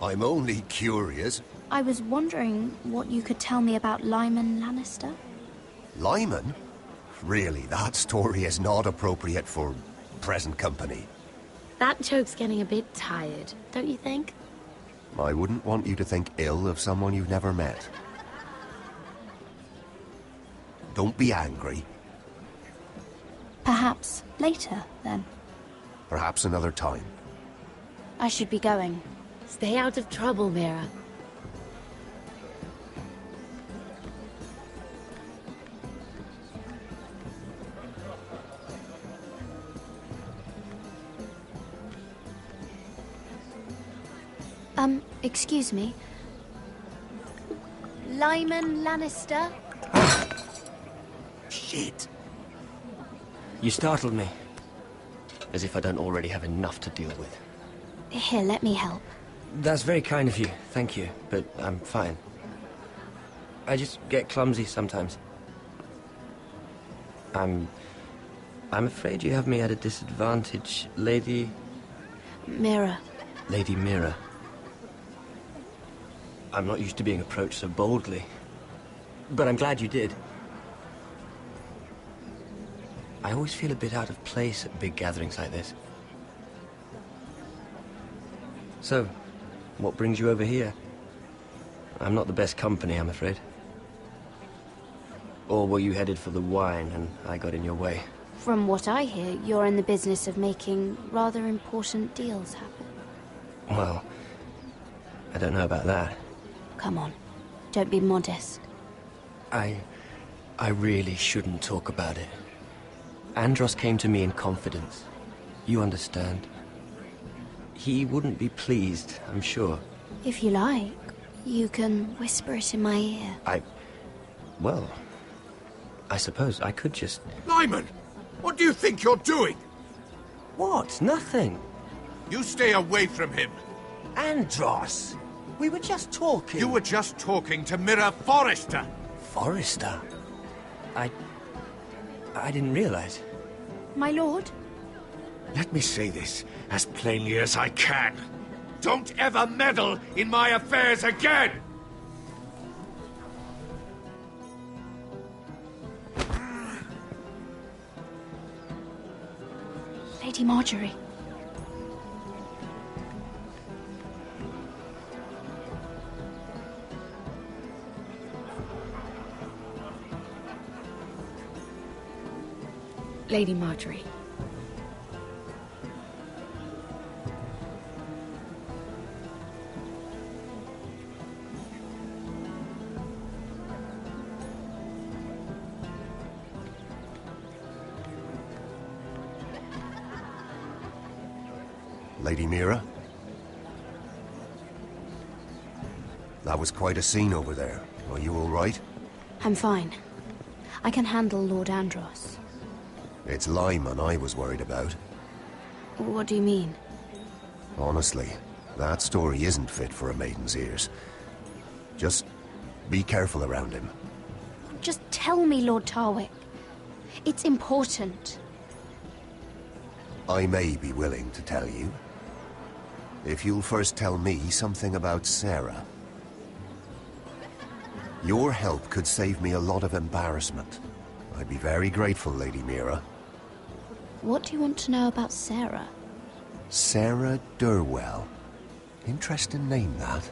I'm only curious. I was wondering what you could tell me about Lyman Lannister. Lyman? Really, that story is not appropriate for present company. That joke's getting a bit tired, don't you think? I wouldn't want you to think ill of someone you've never met. Don't be angry. Perhaps later, then. Perhaps another time. I should be going. Stay out of trouble, Mira. Excuse me. Lyman Lannister? Shit. You startled me. As if I don't already have enough to deal with. Here, let me help. That's very kind of you, thank you, but I'm fine. I just get clumsy sometimes. I'm afraid you have me at a disadvantage, Lady... Mira. Lady Mira. I'm not used to being approached so boldly, but I'm glad you did. I always feel a bit out of place at big gatherings like this. So, what brings you over here? I'm not the best company, I'm afraid. Or were you headed for the wine and I got in your way? From what I hear, you're in the business of making rather important deals happen. Well, I don't know about that. Come on. Don't be modest. I really shouldn't talk about it. Andros came to me in confidence. You understand? He wouldn't be pleased, I'm sure. If you like, you can whisper it in my ear. Well, I suppose I could just... Lyman! What do you think you're doing? What? Nothing. You stay away from him. Andros! We were just talking. You were just talking to Mirror Forrester. Forrester? I didn't realize. My lord? Let me say this as plainly as I can. Don't ever meddle in my affairs again! Lady Marjorie. Lady Marjorie. Lady Mira? That was quite a scene over there. Are you all right? I'm fine. I can handle Lord Andros. It's Lyman I was worried about. What do you mean? Honestly, that story isn't fit for a maiden's ears. Just be careful around him. Just tell me, Lord Tarwick. It's important. I may be willing to tell you. If you'll first tell me something about Sarah. Your help could save me a lot of embarrassment. I'd be very grateful, Lady Mira. What do you want to know about Sarah? Sarah Durwell. Interesting name, that.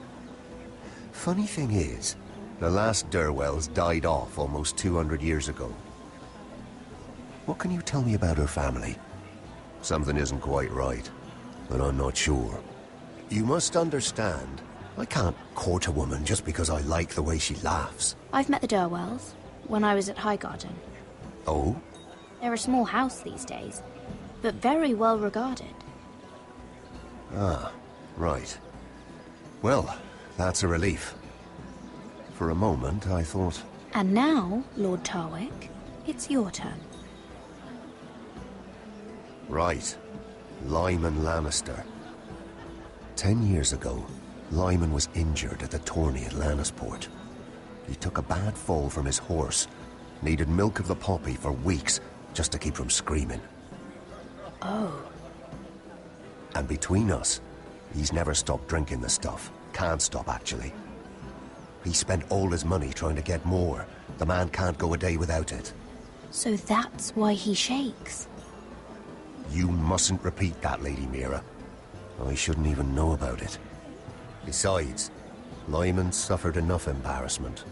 Funny thing is, the last Durwells died off almost 200 years ago. What can you tell me about her family? Something isn't quite right, but I'm not sure. You must understand, I can't court a woman just because I like the way she laughs. I've met the Durwells when I was at Highgarden. Oh? They're a small house these days, but very well regarded. Ah, right. Well, that's a relief. For a moment, I thought... And now, Lord Tarwick, it's your turn. Right. Lyman Lannister. 10 years ago, Lyman was injured at the tourney at Lannisport. He took a bad fall from his horse. Needed milk of the poppy for weeks just to keep from screaming. Oh. And between us, he's never stopped drinking the stuff. Can't stop, actually. He spent all his money trying to get more. The man can't go a day without it. So that's why he shakes. You mustn't repeat that, Lady Mira. I shouldn't even know about it. Besides, Lyman suffered enough embarrassment.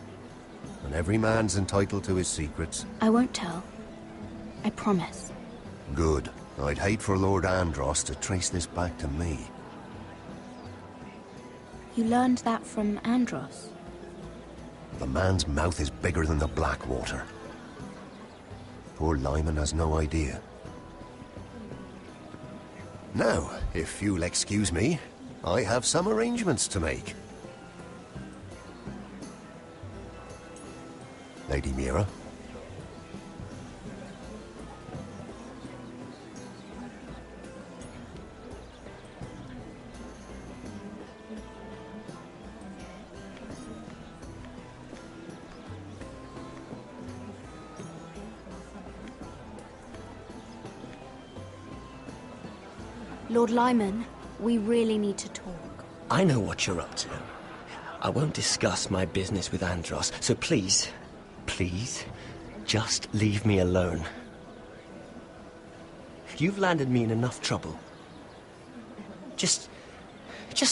And every man's entitled to his secrets. I won't tell. I promise. Good. I'd hate for Lord Andros to trace this back to me. You learned that from Andros? The man's mouth is bigger than the Blackwater. Poor Lyman has no idea. Now, if you'll excuse me, I have some arrangements to make. Lady Mira? Lord Lyman, we really need to talk. I know what you're up to. I won't discuss my business with Andros, so please, just leave me alone. You've landed me in enough trouble. Just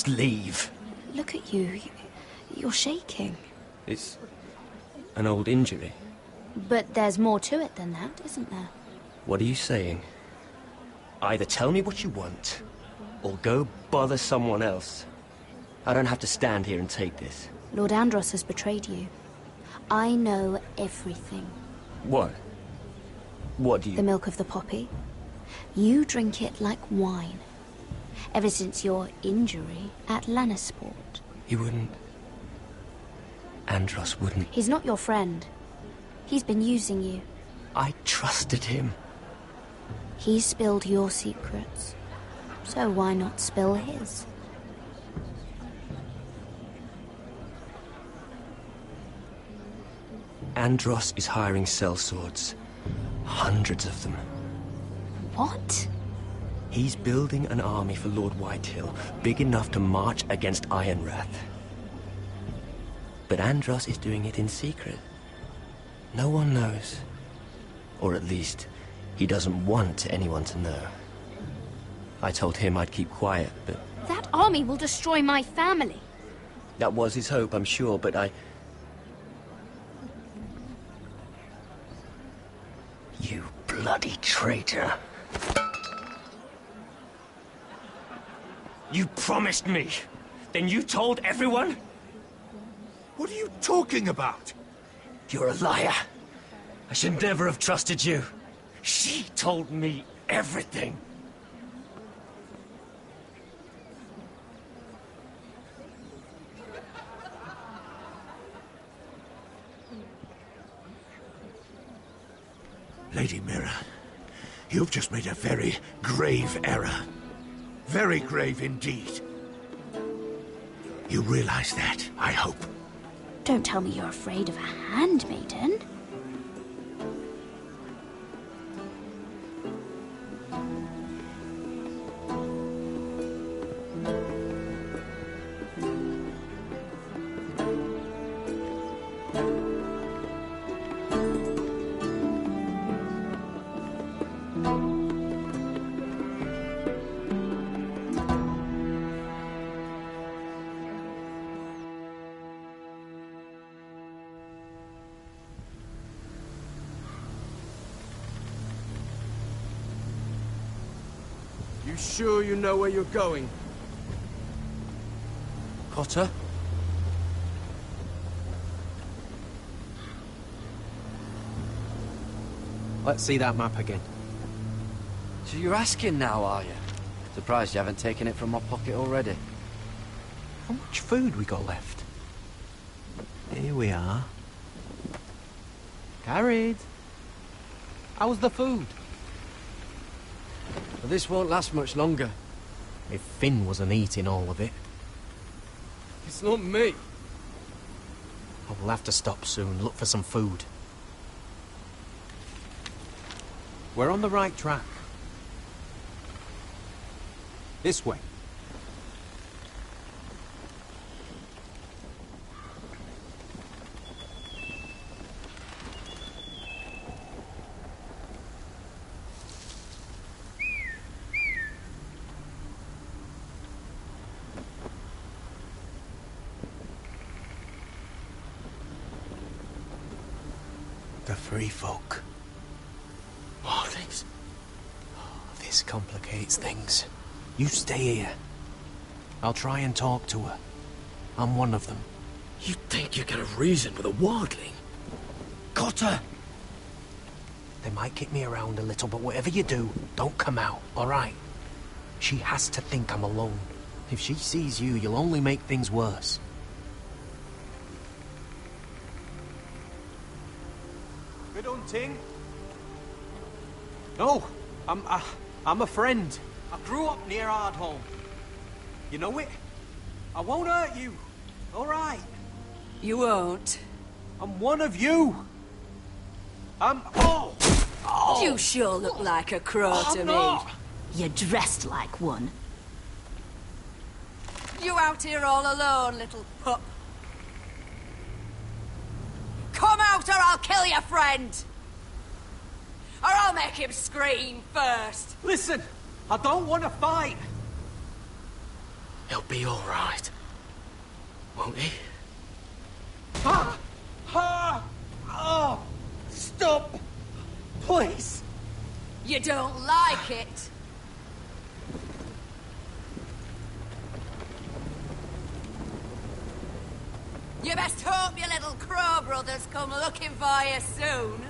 leave. Look at you. You're shaking. It's an old injury. But there's more to it than that, isn't there? What are you saying? Either tell me what you want, or go bother someone else. I don't have to stand here and take this. Lord Andros has betrayed you. I know everything. What? What do you... The milk of the poppy. You drink it like wine. Ever since your injury at Lannisport. He wouldn't... Andros wouldn't... He's not your friend. He's been using you. I trusted him. He spilled your secrets. So why not spill his? Andros is hiring sellswords. Hundreds of them. What? He's building an army for Lord Whitehill, big enough to march against Ironrath. But Andros is doing it in secret. No one knows. Or at least, he doesn't want anyone to know. I told him I'd keep quiet, but... That army will destroy my family. That was his hope, I'm sure, but I... You bloody traitor. You promised me. Then you told everyone? What are you talking about? You're a liar. I should never have trusted you. She told me everything. Lady Mira, you've just made a very grave error. Very grave indeed. You realize that, I hope. Don't tell me you're afraid of a handmaiden. You sure you know where you're going? Potter? Let's see that map again. So you're asking now, are you? Surprised you haven't taken it from my pocket already. How much food we got left? Here we are. Carried. How's the food? Well, this won't last much longer. If Finn wasn't eating all of it. It's not me. I will have to stop soon, look for some food. We're on the right track. This way. The free folk. Wildlings? This complicates things. You stay here. I'll try and talk to her. I'm one of them. You think you can have reason with a wildling? Cotter! They might kick me around a little, but whatever you do, don't come out, alright? She has to think I'm alone. If she sees you, you'll only make things worse. Good hunting. No, I'm a friend. I grew up near Ardholm. You know it? I won't hurt you. All right. You won't. I'm one of you. Oh! You sure look like a crow to me. Not. You're dressed like one. You out here all alone, little pup? Come out or I'll kill your friend! Or I'll make him scream first! Listen, I don't want to fight. He'll be all right. Won't he? Ah! Ah! Oh! Stop! Please! You don't like it? You best hope your little crow brothers come looking for you soon.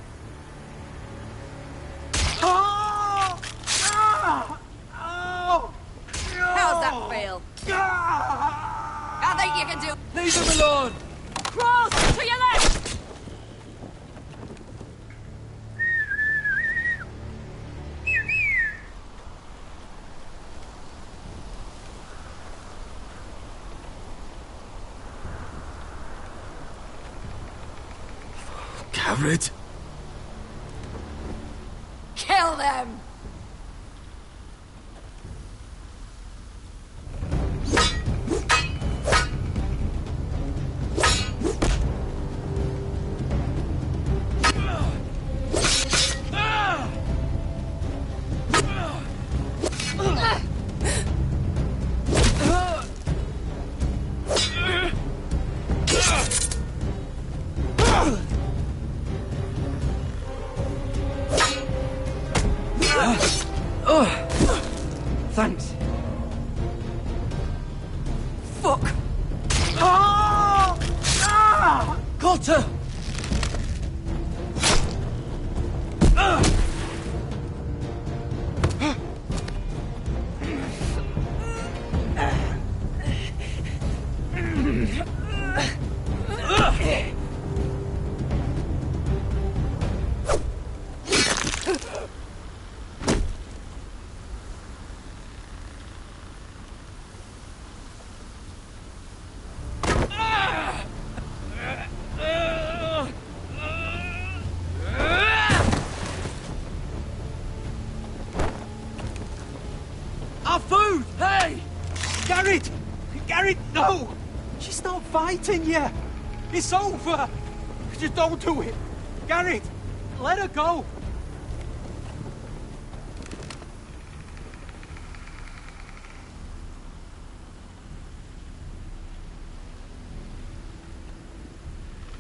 Oh! Ah! Oh! How's that feel? I think you can do... Leave him alone! Cross to your left! Garrett? Kill them! Thanks. Fuck! Oh! Ah! Cotter! Our food! Hey! Garrett! Garrett, no! She's not fighting yet! It's over! Just don't do it! Garrett! Let her go!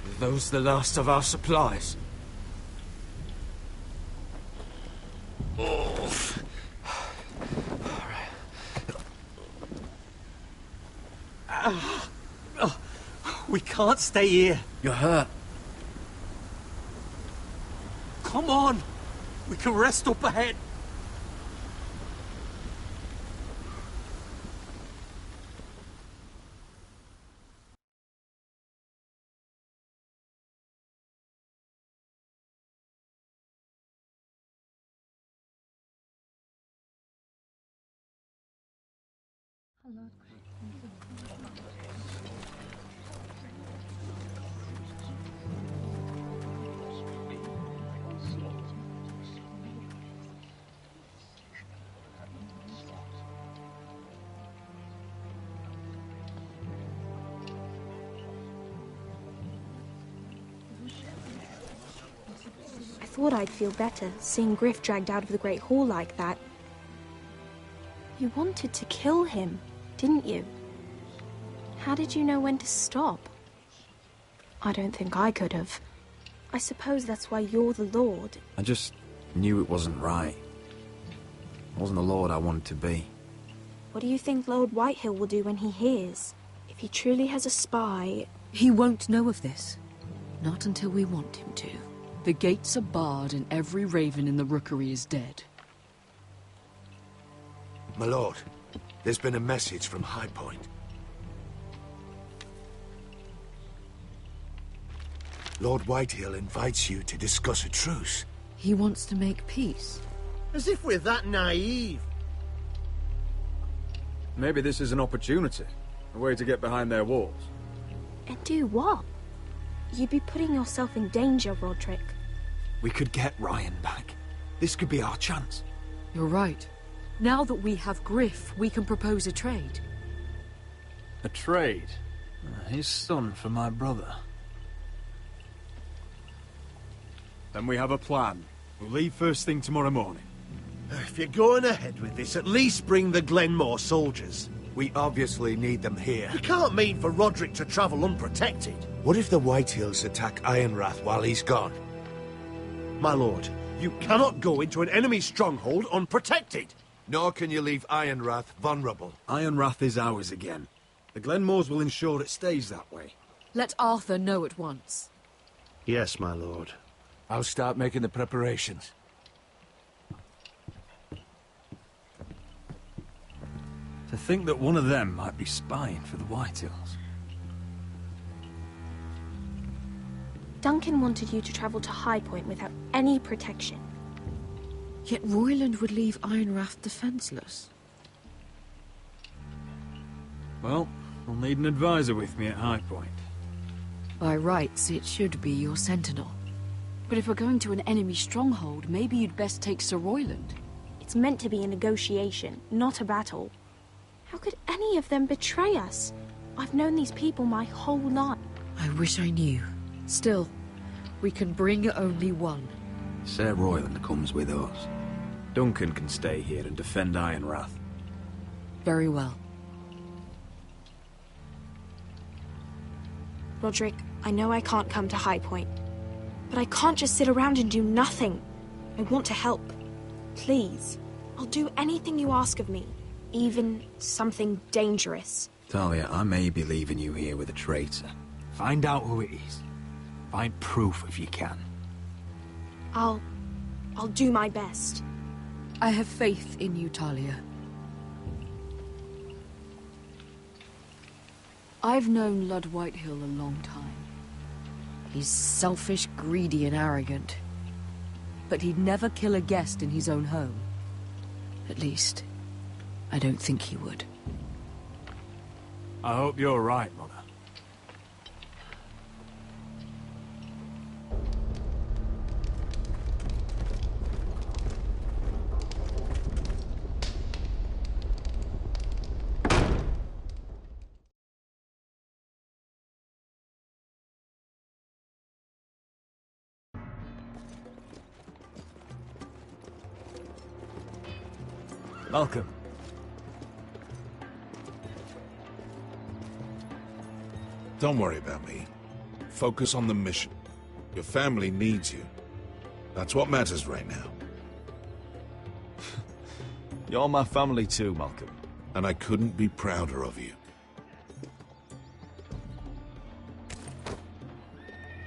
Are those the last of our supplies? We can't stay here. You're hurt. Come on! We can rest up ahead. I thought I'd feel better, seeing Griff dragged out of the Great Hall like that. You wanted to kill him, didn't you? How did you know when to stop? I don't think I could have. I suppose that's why you're the Lord. I just knew it wasn't right. I wasn't the Lord I wanted to be. What do you think Lord Whitehill will do when he hears? If he truly has a spy... He won't know of this. Not until we want him to. The gates are barred and every raven in the rookery is dead. My lord, there's been a message from High Point. Lord Whitehill invites you to discuss a truce. He wants to make peace. As if we're that naive. Maybe this is an opportunity. A way to get behind their walls. And do what? You'd be putting yourself in danger, Roderick. We could get Ryan back. This could be our chance. You're right. Now that we have Griff, we can propose a trade. A trade? His son for my brother. Then we have a plan. We'll leave first thing tomorrow morning. If you're going ahead with this, at least bring the Glenmore soldiers. We obviously need them here. You can't mean for Roderick to travel unprotected. What if the Whitehills attack Ironrath while he's gone? My lord, you cannot go into an enemy stronghold unprotected. Nor can you leave Ironrath vulnerable. Ironrath is ours again. The Glenmores will ensure it stays that way. Let Arthur know at once. Yes, my lord. I'll start making the preparations. To think that one of them might be spying for the Whitehills. Duncan wanted you to travel to High Point without any protection. Yet Royland would leave Ironrath defenseless. Well, I'll need an advisor with me at High Point. By rights, it should be your sentinel. But if we're going to an enemy stronghold, maybe you'd best take Sir Royland. It's meant to be a negotiation, not a battle. How could any of them betray us? I've known these people my whole life. I wish I knew. Still, we can bring only one. Sir Royland comes with us. Duncan can stay here and defend Ironrath. Very well. Roderick, I know I can't come to High Point, but I can't just sit around and do nothing. I want to help. Please, I'll do anything you ask of me, even something dangerous. Talia, I may be leaving you here with a traitor. Find out who it is. Find proof if you can. I'll do my best. I have faith in you, Talia. I've known Lord Whitehill a long time. He's selfish, greedy, and arrogant. But he'd never kill a guest in his own home. At least, I don't think he would. I hope you're right, Mother. Welcome. Don't worry about me. Focus on the mission. Your family needs you. That's what matters right now. You're my family too, Malcolm. And I couldn't be prouder of you.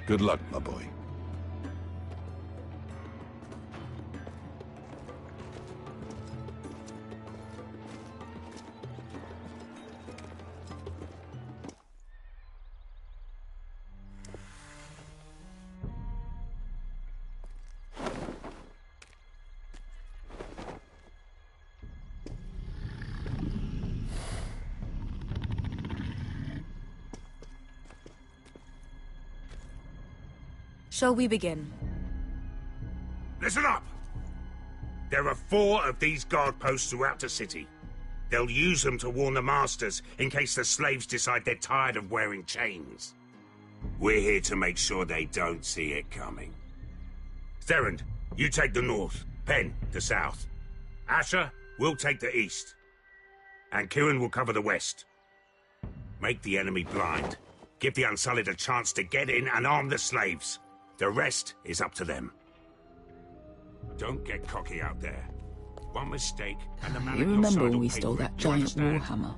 Good luck, my boy. Shall we begin? Listen up! There are 4 of these guard posts throughout the city. They'll use them to warn the masters in case the slaves decide they're tired of wearing chains. We're here to make sure they don't see it coming. Therend, you take the north. Penn, the south. Asher, we'll take the east. And Kieran will cover the west. Make the enemy blind. Give the Unsullied a chance to get in and arm the slaves. The rest is up to them. Don't get cocky out there. One mistake, and the man You at your remember side when will we pay stole for it. that You giant understand? warhammer?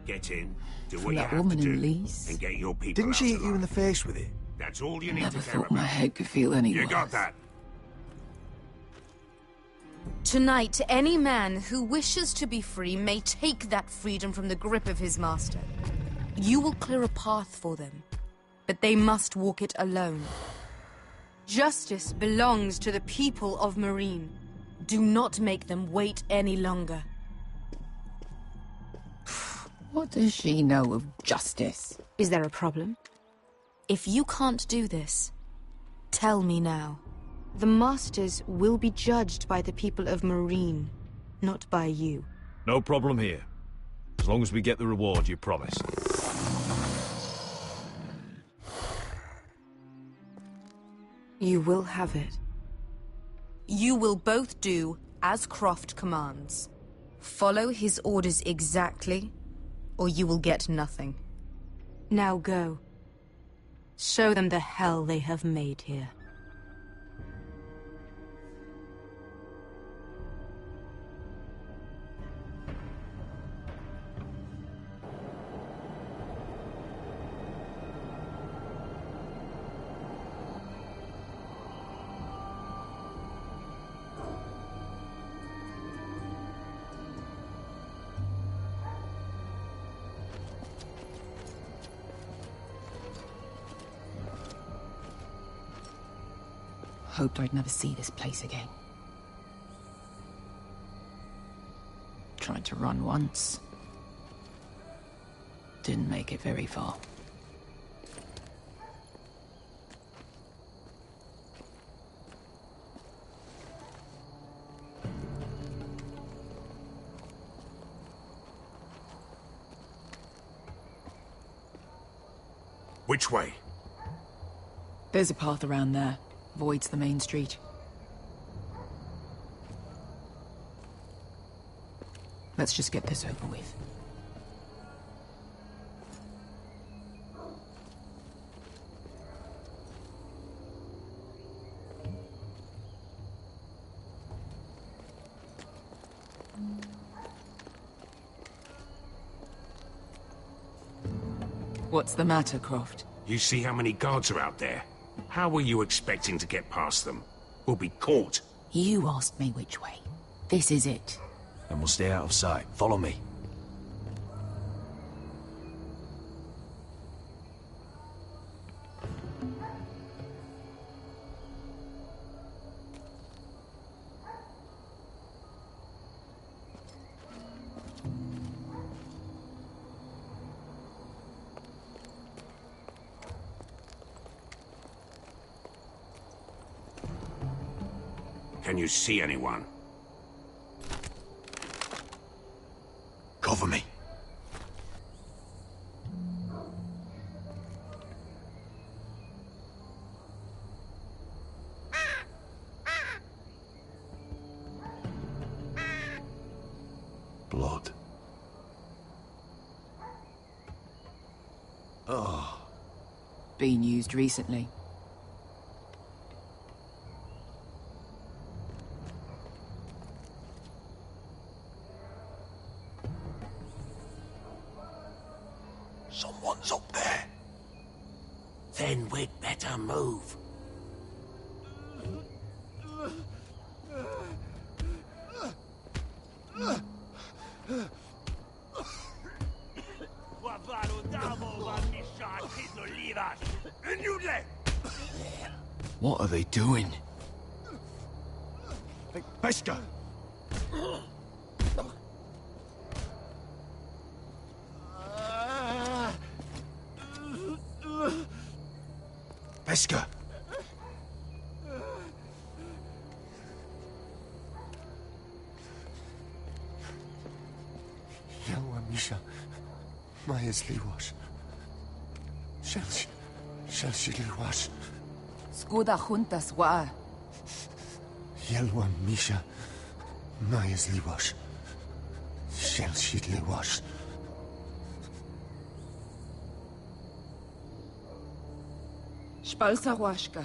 Get in, do From what you that have woman to in do, Lee's? and get your people Didn't out she hit alive. you in the face with it? That's all you need Never to care thought about. my head could feel any You worse. got that? Tonight, any man who wishes to be free may take that freedom from the grip of his master. You will clear a path for them, but they must walk it alone. Justice belongs to the people of Marine. Do not make them wait any longer. What does she know of justice? Is there a problem? If you can't do this, tell me now. The Masters will be judged by the people of Marine, not by you. No problem here. As long as we get the reward you promised. You will have it. You will both do as Croft commands. Follow his orders exactly, or you will get nothing. Now go. Show them the hell they have made here. Hoped I'd never see this place again. Tried to run once. Didn't make it very far. Which way? There's a path around there. Voids the main street. Let's just get this over with. What's the matter, Croft? You see how many guards are out there? How were you expecting to get past them? We'll be caught. You asked me which way. This is it. Then we'll stay out of sight. Follow me. Can you see anyone? Cover me. Blood. Oh. Been used recently. Someone's up there. Then we'd better move. What are they doing? Hey, Pesca! Pesca! Yelwa Misha. Majes liwash. Shelshi liwash. Skuda juntas wa. Yelwa Misha. Majes liwash. Shelshi liwash. Spalsa washka.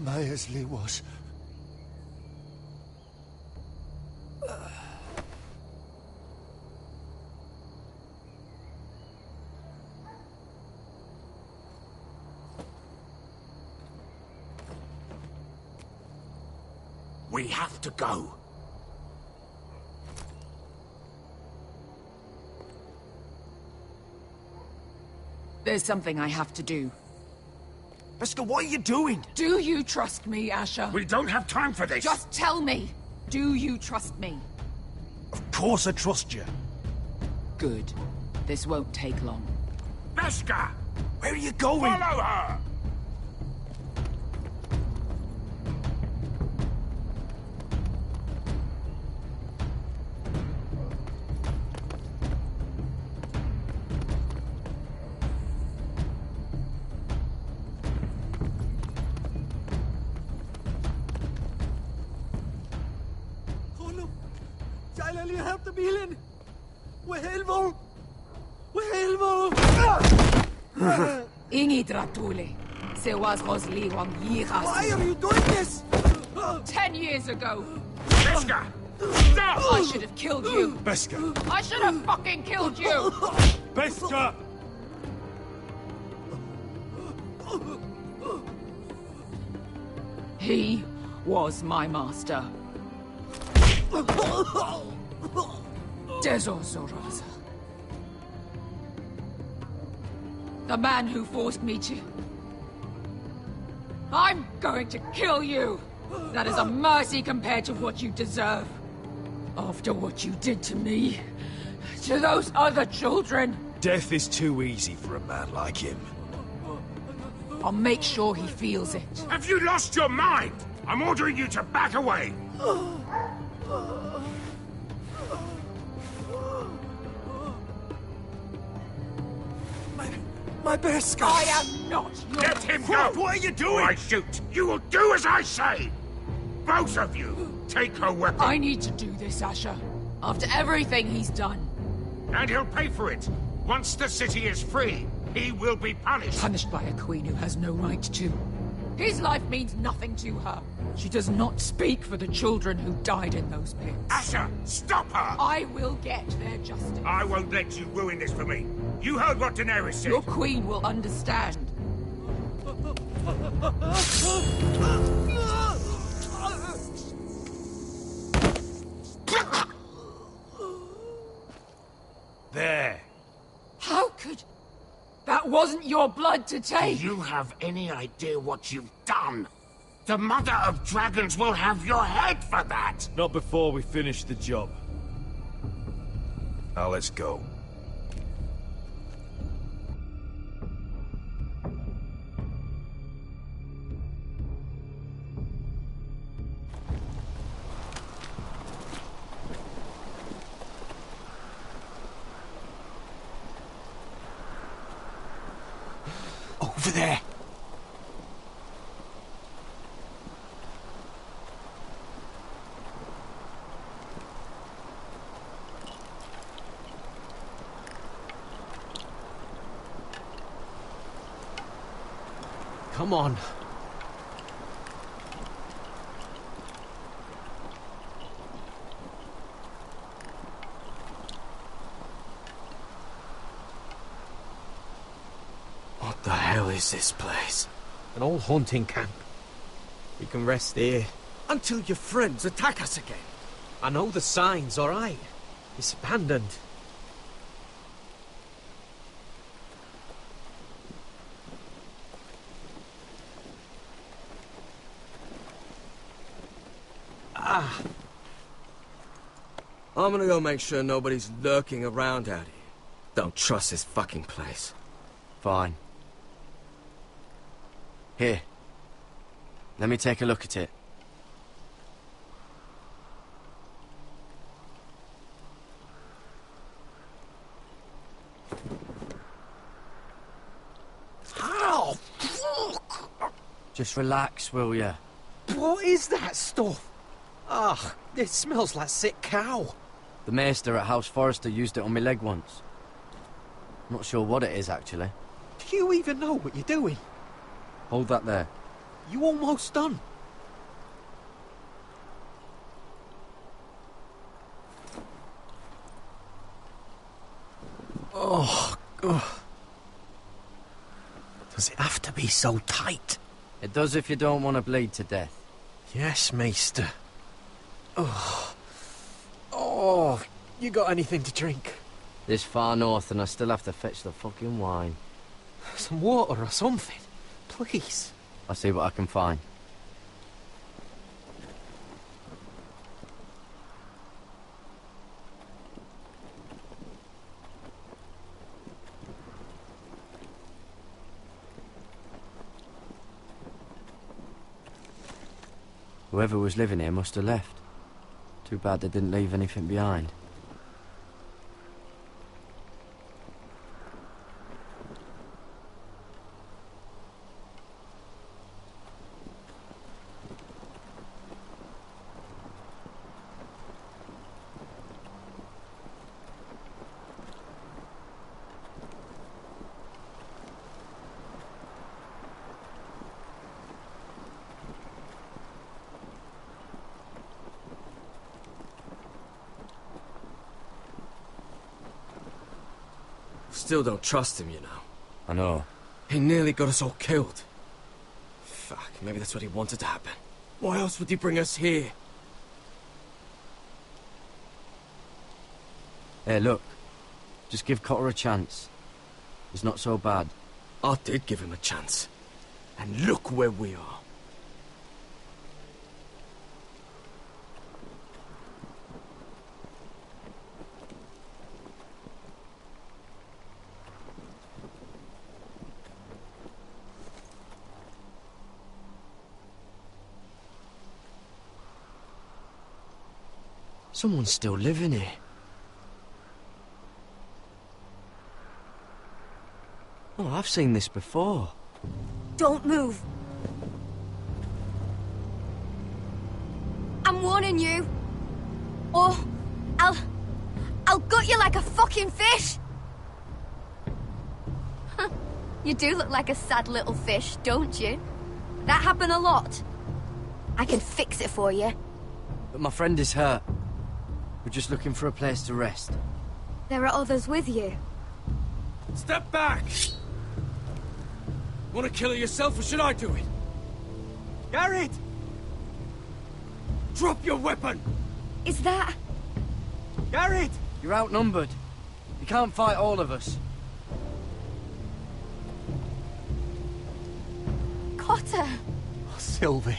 Majes liwash. We have to go. There's something I have to do. Pesca, what are you doing? Do you trust me, Asher? We don't have time for this. Just tell me. Do you trust me? Of course I trust you. Good. This won't take long. Pesca! Where are you going? Follow her! Ingi Dratule. Se was Rosli Wang Yiras. Why are you doing this? 10 years ago. Pesca! Stop! I should have killed you. Pesca! I should have fucking killed you. Pesca! He was my master. Dezozoraza. The man who forced me to... I'm going to kill you! That is a mercy compared to what you deserve. After what you did to me, to those other children. Death is too easy for a man like him. I'll make sure he feels it. Have you lost your mind? I'm ordering you to back away. My best guy. I am not your... Let him go! What are you doing? Or I shoot. You will do as I say! Both of you, take her weapon. I need to do this, Asher. After everything he's done. And he'll pay for it. Once the city is free, he will be punished. Punished by a queen who has no right to. His life means nothing to her. She does not speak for the children who died in those pits. Asher, stop her! I will get their justice. I won't let you ruin this for me. You heard what Daenerys said. Your queen will understand. There. How could... That wasn't your blood to take! Do you have any idea what you've done? The Mother of Dragons will have your head for that! Not before we finish the job. Now let's go. Over there. Come on. What the hell is this place? An old hunting camp. We can rest here. Until your friends attack us again. I know the signs, all right. It's abandoned. I'm gonna go make sure nobody's lurking around out here. Don't trust this fucking place. Fine. Here. Let me take a look at it. Ow! Fuck! Just relax, will ya? What is that stuff? Ah, it smells like sick cow. The maester at House Forrester used it on my leg once. Not sure what it is, actually. Do you even know what you're doing? Hold that there. You almost done. Oh, ugh. Does it have to be so tight? It does if you don't want to bleed to death. Yes, maester. Oh. Oh, you got anything to drink? This far north and I still have to fetch the fucking wine. Some water or something, please. I'll see what I can find. Whoever was living here must have left. Too bad they didn't leave anything behind. Still don't trust him, you know. I know. He nearly got us all killed. Fuck, maybe that's what he wanted to happen. Why else would he bring us here? Hey, look. Just give Cotter a chance. He's not so bad. I did give him a chance. And look where we are. Someone's still living here. Oh, I've seen this before. Don't move. I'm warning you. Or I'll gut you like a fucking fish. You do look like a sad little fish, don't you? That happen a lot. I can fix it for you. But my friend is hurt. We're just looking for a place to rest. There are others with you. Step back! Want to kill her yourself, or should I do it? Garrett! Drop your weapon! Is that... Garrett! You're outnumbered. You can't fight all of us. Cotter! Oh, Sylvie.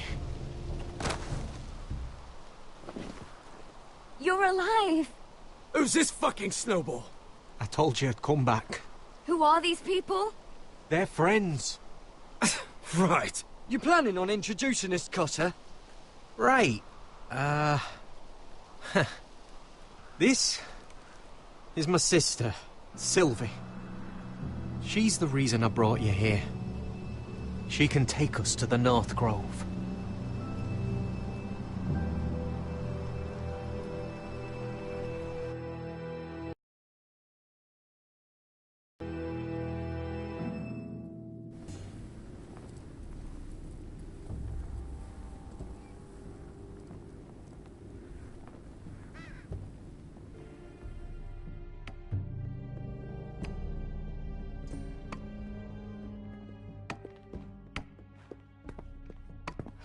You're alive! Who's this fucking snowball? I told you I'd come back. Who are these people? They're friends. Right. You planning on introducing us, Cotter? Right. This is my sister, Sylvie. She's the reason I brought you here. She can take us to the North Grove.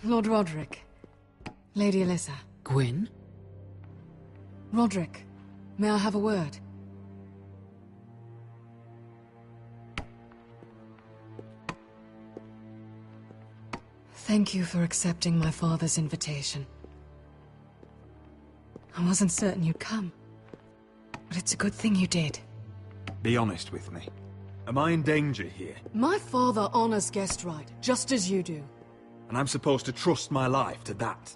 Lord Roderick. Lady Alyssa. Gwyn? Roderick, may I have a word? Thank you for accepting my father's invitation. I wasn't certain you'd come, but it's a good thing you did. Be honest with me. Am I in danger here? My father honors guest right, just as you do. And I'm supposed to trust my life to that?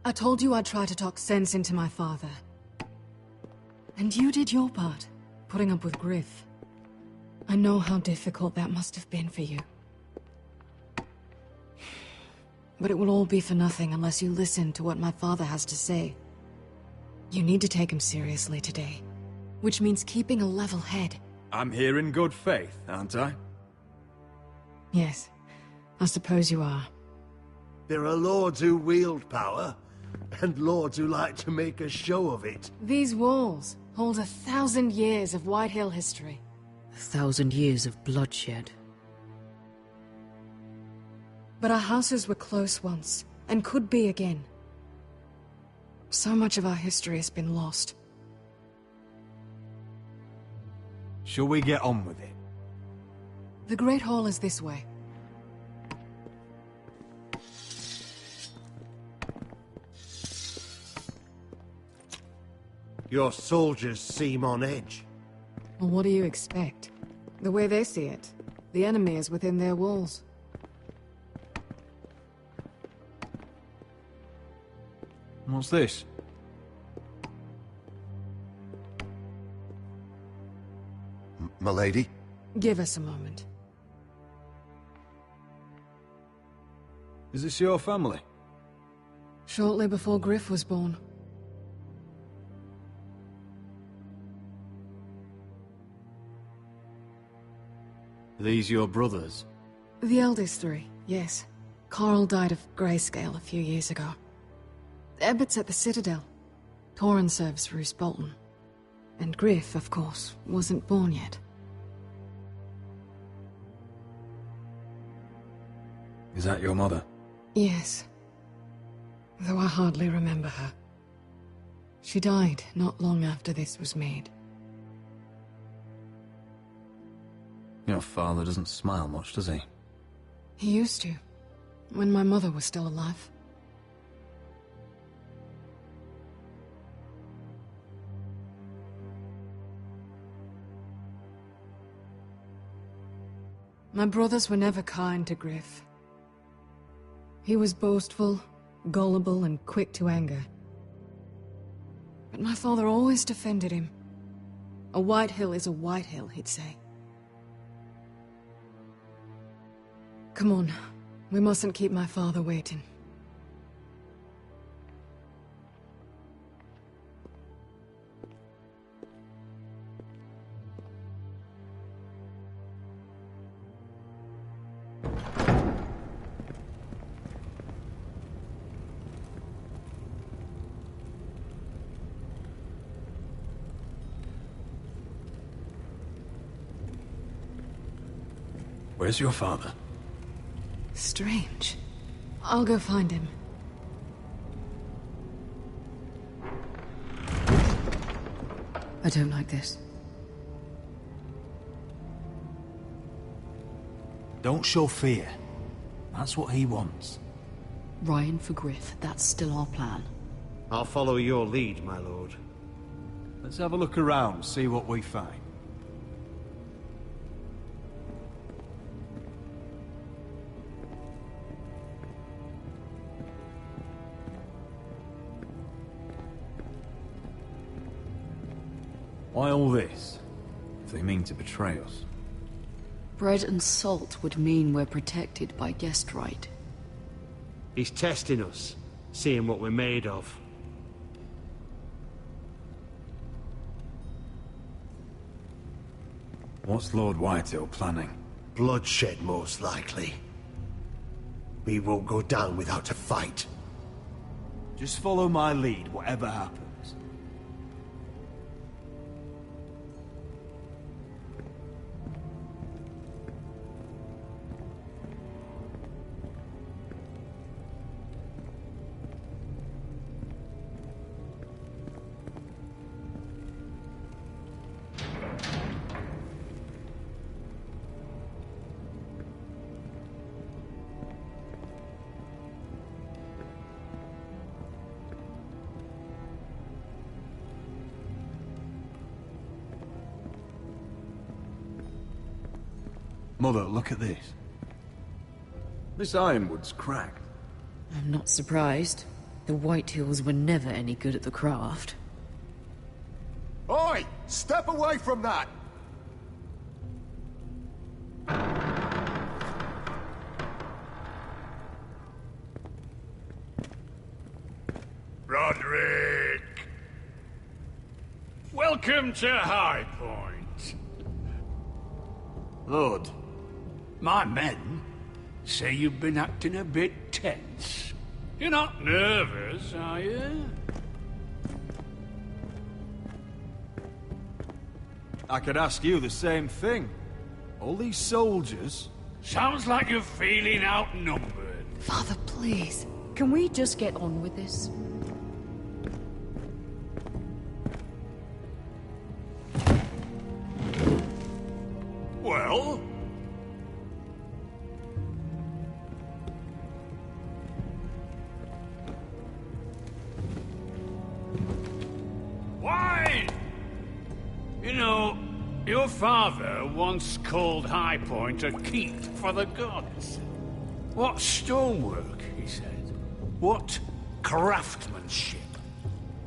I told you I'd try to talk sense into my father. And you did your part, putting up with Griff. I know how difficult that must have been for you. But it will all be for nothing unless you listen to what my father has to say. You need to take him seriously today, which means keeping a level head. I'm here in good faith, aren't I? Yes, I suppose you are. There are lords who wield power, and lords who like to make a show of it. These walls hold 1,000 years of Whitehill history. 1,000 years of bloodshed. But our houses were close once, and could be again. So much of our history has been lost. Shall we get on with it? The Great Hall is this way. Your soldiers seem on edge. Well, what do you expect? The way they see it, the enemy is within their walls. What's this? Milady? Give us a moment. Is this your family? Shortly before Griff was born. Are these your brothers? The eldest three, yes. Carl died of grayscale a few years ago. Ebbert's at the Citadel. Torrin serves Roose Bolton. And Griff, of course, wasn't born yet. Is that your mother? Yes. Though I hardly remember her. She died not long after this was made. Your father doesn't smile much, does he? He used to, when my mother was still alive. My brothers were never kind to Griff. He was boastful, gullible, and quick to anger. But my father always defended him. A White Hill is a White Hill, he'd say. Come on. We mustn't keep my father waiting. Where's your father? Strange. I'll go find him. I don't like this. Don't show fear. That's what he wants. Ryan for Griff, that's still our plan. I'll follow your lead, my lord. Let's have a look around, see what we find. Why all this? If they mean to betray us. Bread and salt would mean we're protected by guest right. He's testing us, seeing what we're made of. What's Lord Whitehill planning? Bloodshed, most likely. We won't go down without a fight. Just follow my lead, whatever happens. Mother, look at this. This ironwood's cracked. I'm not surprised. The Whitehills were never any good at the craft. Oi! Step away from that! Roderick! Welcome to High Point. Lord, my men say you've been acting a bit tense. You're not nervous, are you? I could ask you the same thing. All these soldiers... Sounds like you're feeling outnumbered. Father, please. Can we just get on with this? Well? Why? You know, your father once called High Point a keep for the gods. What stonework, he said. What craftsmanship.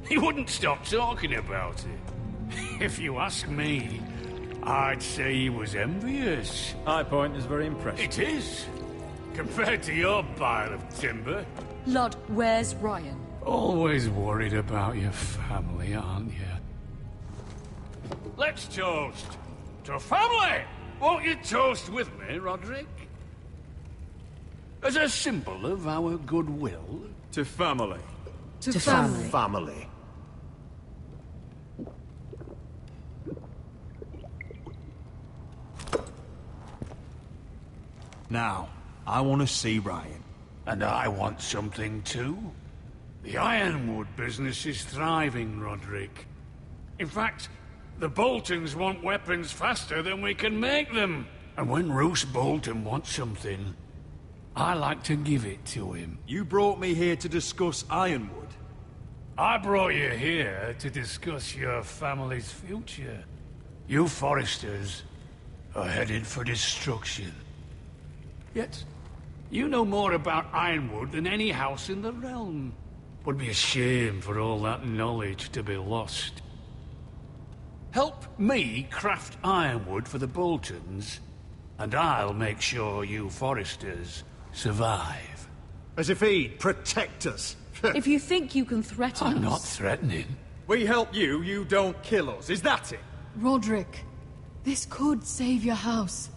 He wouldn't stop talking about it. If you ask me, I'd say he was envious. High Point is very impressive. It is. Compared to your pile of timber. Lord, where's Ryan? Always worried about your family, aren't you? Let's toast. To family! Won't you toast with me, Roderick? As a symbol of our goodwill. To family. To family. Family. Now, I want to see Ryan. And I want something too. The ironwood business is thriving, Roderick. In fact, the Boltons want weapons faster than we can make them. And when Roose Bolton wants something, I like to give it to him. You brought me here to discuss ironwood. I brought you here to discuss your family's future. You Foresters are headed for destruction. Yet, you know more about ironwood than any house in the realm. Would be a shame for all that knowledge to be lost. Help me craft ironwood for the Boltons, and I'll make sure you foresters survive. As if he'd protect us. If you think you can threaten us... I'm not threatening. We help you, you don't kill us. Is that it? Roderick, this could save your house.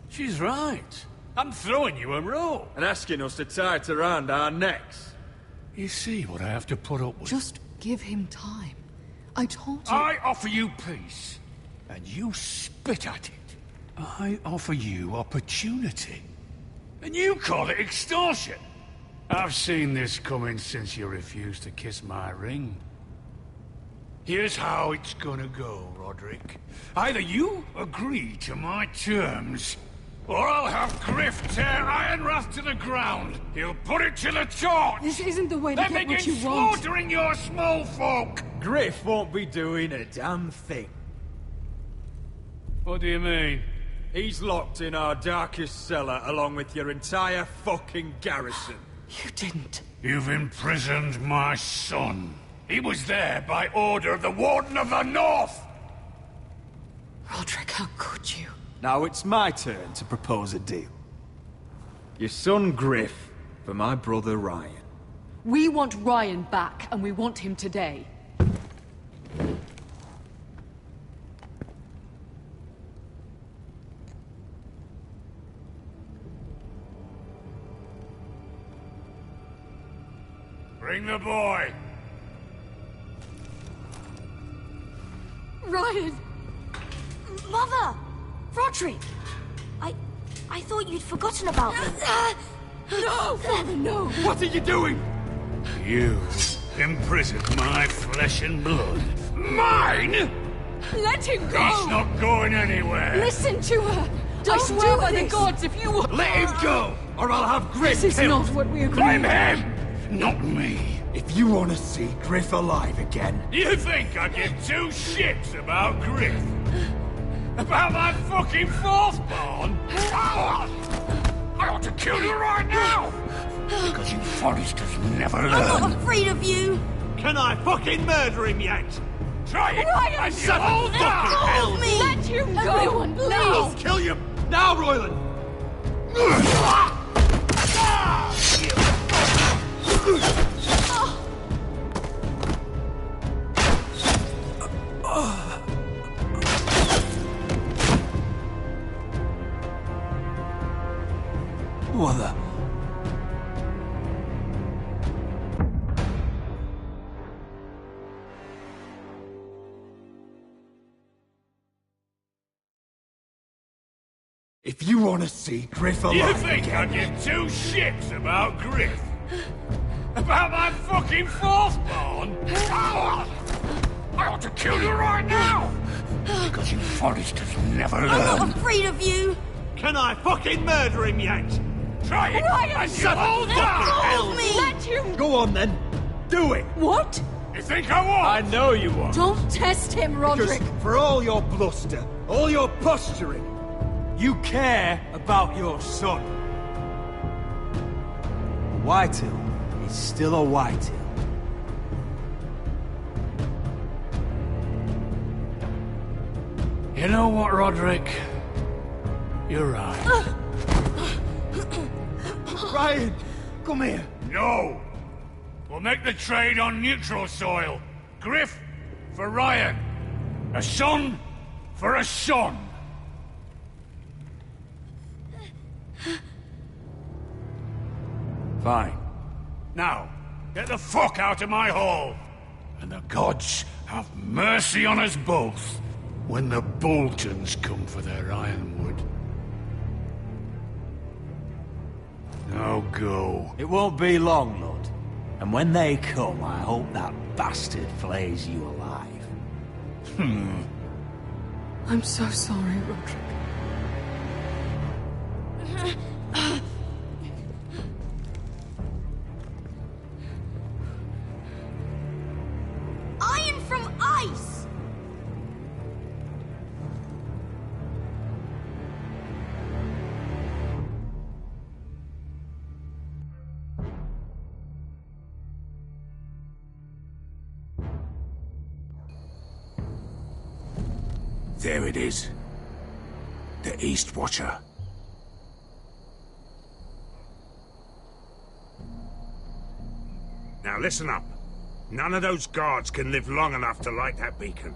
She's right. I'm throwing you a rope. And asking us to tie it around our necks. You see what I have to put up with? Just give him time. I told you... I offer you peace, and you spit at it. I offer you opportunity, and you call it extortion. I've seen this coming since you refused to kiss my ring. Here's how it's gonna go, Roderick. Either you agree to my terms, or I'll have Griff tear Ironwrath to the ground. He'll put it to the torch. This isn't the way to then get what begin you want. slaughtering your small folk. Griff won't be doing a damn thing. What do you mean? He's locked in our darkest cellar along with your entire fucking garrison. You didn't. You've imprisoned my son. He was there by order of the Warden of the North. Roderick, how could you? Now it's my turn to propose a deal. Your son Griff for my brother Ryan. We want Ryan back, and we want him today. Bring the boy. Ryan! Mother! Roderick! I thought you'd forgotten about me. No! Father, no! What are you doing? You imprisoned my flesh and blood. Mine? Let him go! He's not going anywhere. Listen to her! Don't I swear by the this. gods, if you... Let him go, or I'll have Griff This is killed. not what we agreed. Blame him, not me. If you want to see Griff alive again... You think I give two shits about Griff? About my fucking fourth born? I ought to kill you right now! Because you Foresters never learn. I'm not afraid of you! Can I fucking murder him yet? Try it! Ryan, and shut you'll up! die! Help me! Let him go! Everyone, please! I'll kill you! Now, Royland! What the... If you want to see Griff alive You think I again... give two shits about Griff? About my fucking fourth born? I ought to kill you right now! Because you Foresters never learn. I'm not afraid of you! Can I fucking murder him yet? Try it, Ryan, and shut you'll up! die! Help me! Let him... Go on then. Do it. What? You think I won't? I know you won't. Don't test him, Roderick! Because for all your bluster, all your posturing, you care about your son. Whitehill is still a Whitehill. You know what, Roderick? You're right. Ryan, come here. No! We'll make the trade on neutral soil. Griff for Ryan. A son for a son. Fine. Now, get the fuck out of my hall. And the gods have mercy on us both when the Boltons come for their ironwood. Now go. It won't be long, Lord. And when they come, I hope that bastard flays you alive. I'm so sorry, Roderick. Iron from ice! There it is. The East Watcher. Now listen up. None of those guards can live long enough to light that beacon.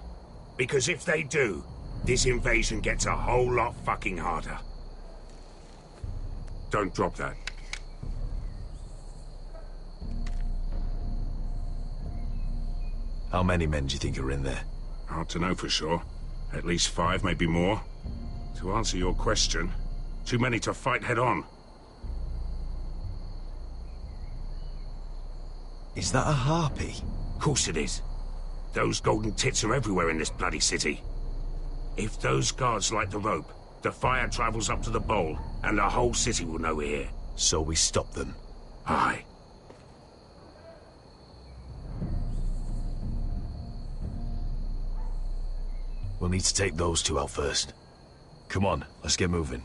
Because if they do, this invasion gets a whole lot fucking harder. Don't drop that. How many men do you think are in there? Hard to know for sure. At least 5, maybe more. To answer your question, too many to fight head on. Is that a harpy? Of course it is. Those golden tits are everywhere in this bloody city. If those guards light the rope, the fire travels up to the bowl, and the whole city will know we're here. So we stop them? Aye. We'll need to take those 2 out first. Come on, let's get moving.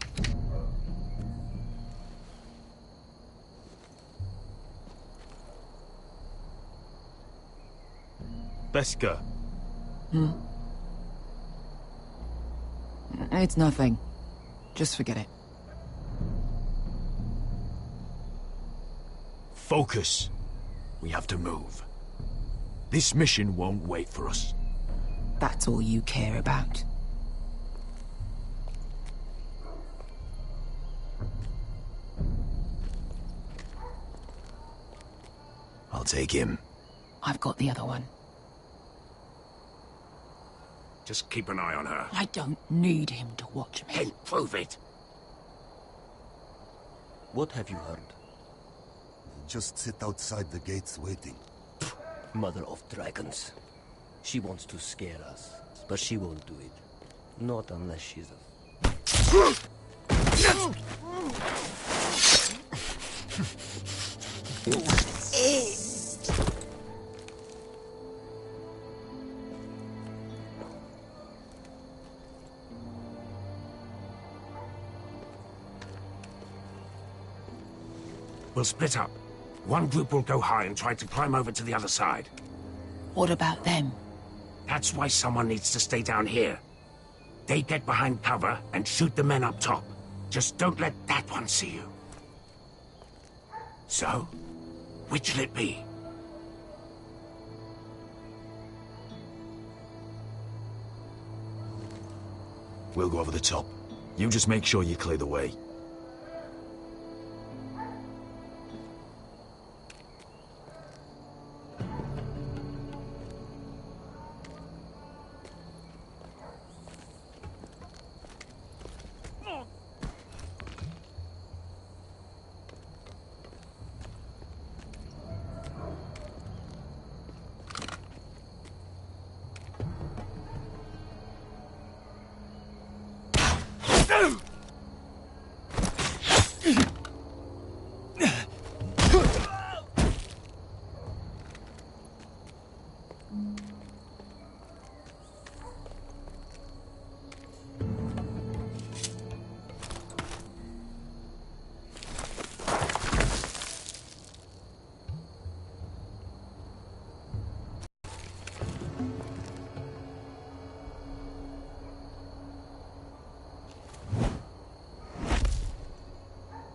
Beska. It's nothing. Just forget it. Focus. We have to move. This mission won't wait for us. That's all you care about. I'll take him. I've got the other one. Just keep an eye on her. I don't need him to watch me. Then prove it. What have you heard? Just sit outside the gates waiting. Mother of dragons. She wants to scare us, but she won't do it. Not unless she's a... We'll split up. One group will go high and try to climb over to the other side. What about them? That's why someone needs to stay down here. They get behind cover and shoot the men up top. Just don't let that one see you. So, which'll it be? We'll go over the top. You just make sure you clear the way.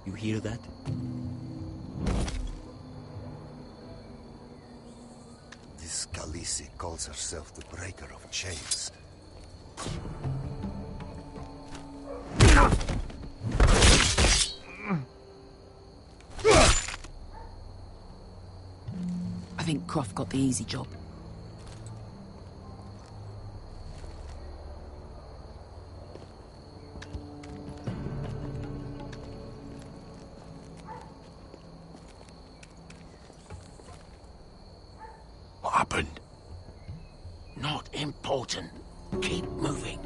You hear that? This Khaleesi calls herself the Breaker of Chains. I think Croft got the easy job. What happened? Not important. Keep moving.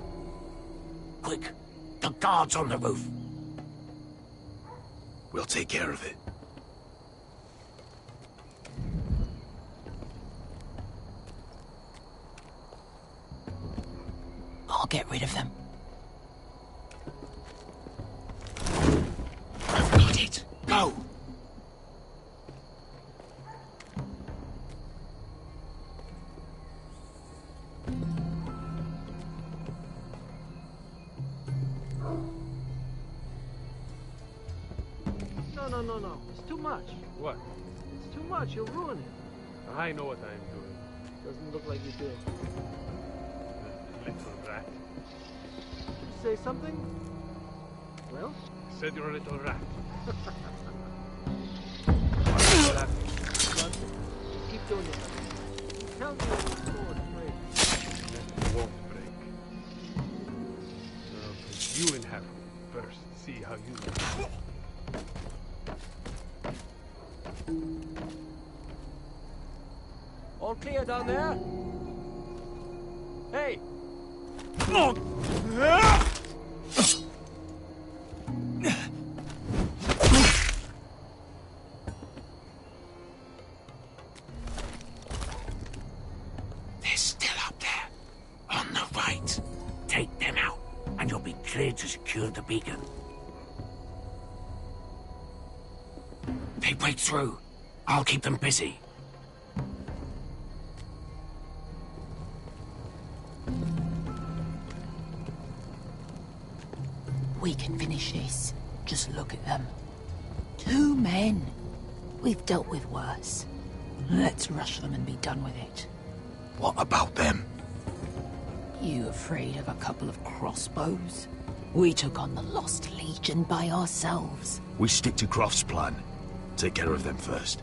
Quick, the guards on the roof. We'll take care of it. I'll get rid of them. I've got it. Go! No. It's too much. What? It's too much. You'll ruin it. I know what I am doing. Doesn't look like you did. Little rat. Say something? Well? I said you're a little rat. Keep doing it. Tell me what the sword breaks. It won't break. I'll put you in half first. See how you look. All clear down there? Hey! They're still up there. On the right. Take them out, and you'll be cleared to secure the beacon. They break through. I'll keep them busy. We can finish this. Just look at them. 2 men. We've dealt with worse. Let's rush them and be done with it. What about them? You afraid of a couple of crossbows? We took on the Lost Legion by ourselves. We stick to Croft's plan. Take care of them first.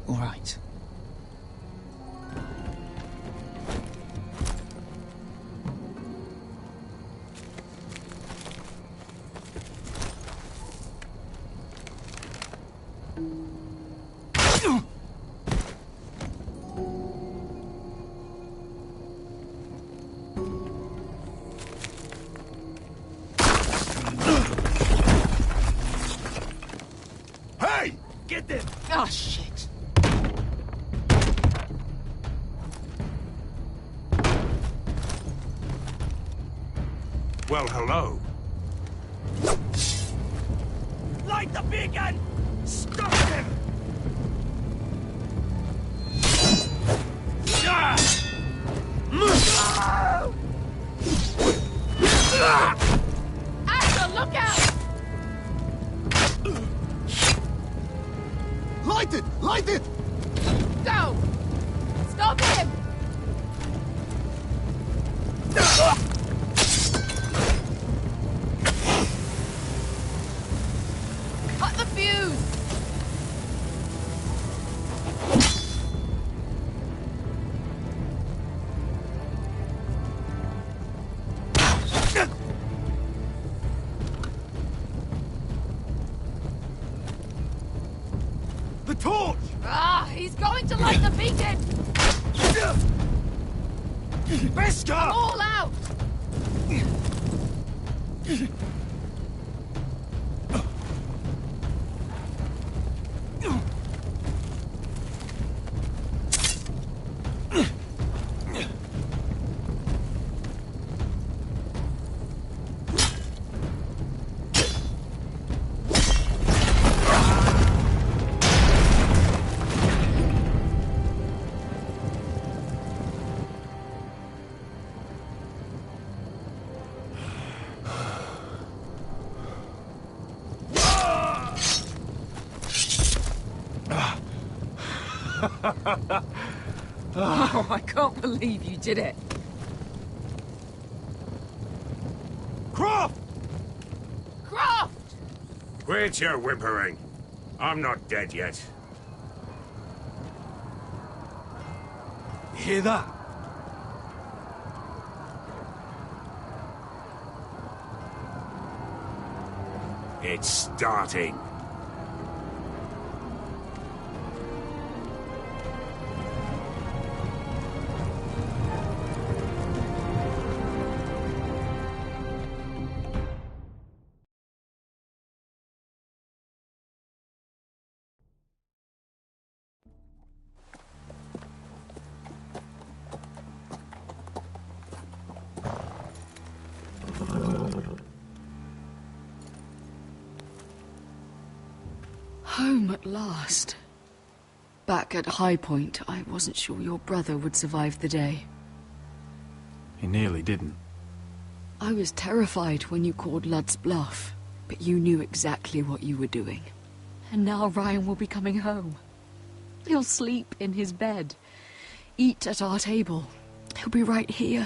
All right. Hey! Get them! Oh, shit. Well, hello. Light the beacon! Stop them! Asher, look out! Light it! Light it! Go! Stop him! Cut the fuse! The torch! Ah, he's going to light the beacon! Beskar! I'm all out! Oh, I can't believe you did it. Croft! Croft! Quit your whimpering. I'm not dead yet. Hear that? It's starting. Home at last. Back at High Point, I wasn't sure your brother would survive the day. He nearly didn't. I was terrified when you called Ludd's bluff, But you knew exactly what you were doing. And now Ryan will be coming home. He'll sleep in his bed, eat at our table. He'll be right here,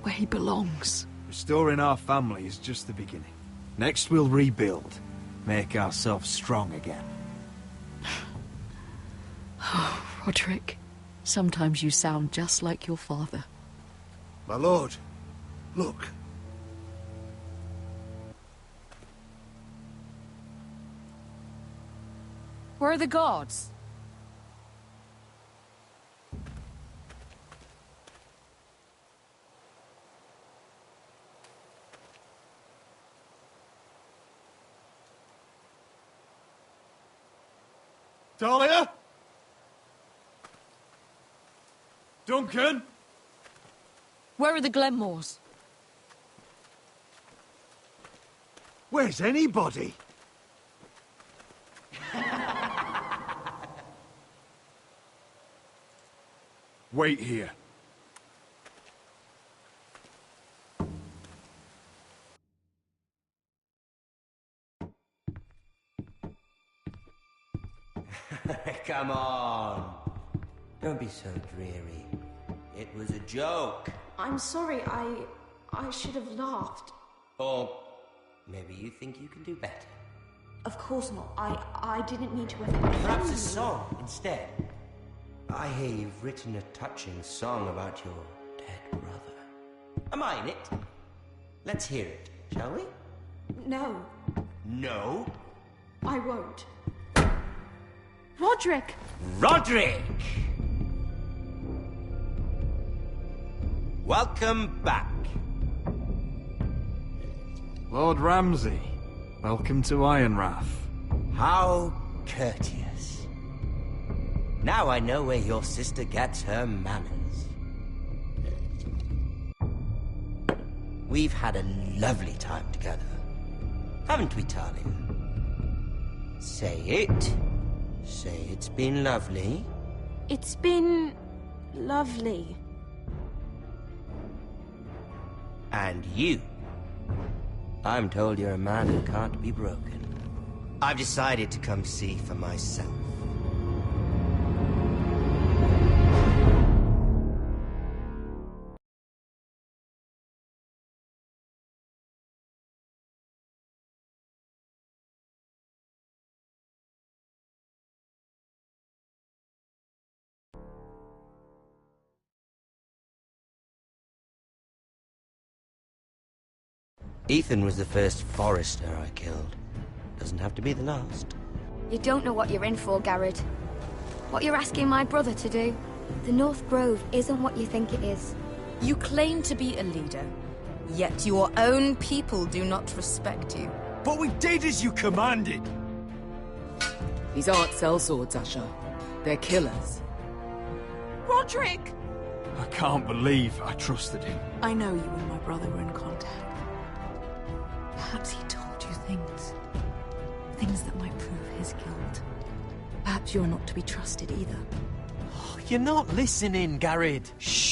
where he belongs. Restoring our family is just the beginning. Next we'll rebuild, make ourselves strong again. Oh, Roderick, sometimes you sound just like your father. My lord, look. Where are the guards? Dahlia? Duncan? Where are the Glenmores? Where's anybody? Wait here. Come on. Don't be so dreary. It was a joke. I'm sorry, I should have laughed. Or maybe you think you can do better. Of course not. I didn't mean to offend you. Perhaps a song instead. I hear you've written a touching song about your dead brother. Am I in it? Let's hear it, shall we? No, No? I won't. Roderick! Roderick! Welcome back. Lord Ramsay, welcome to Ironrath. How courteous. Now I know where your sister gets her manners. We've had a lovely time together, haven't we, Talia? Say it. Say it's been lovely. It's been lovely. And you. I'm told you're a man who can't be broken. I've decided to come see for myself. Ethan was the first Forester I killed. Doesn't have to be the last. You don't know what you're in for, Garrett. What you're asking my brother to do. The North Grove isn't what you think it is. You claim to be a leader, yet your own people do not respect you. But we did as you commanded! These aren't sellswords, Asher. They're killers. Roderick! I can't believe I trusted him. I know you and my brother were in contact. Perhaps he told you things. Things that might prove his guilt. Perhaps you're not to be trusted either. You're not listening, Garrett. Shh!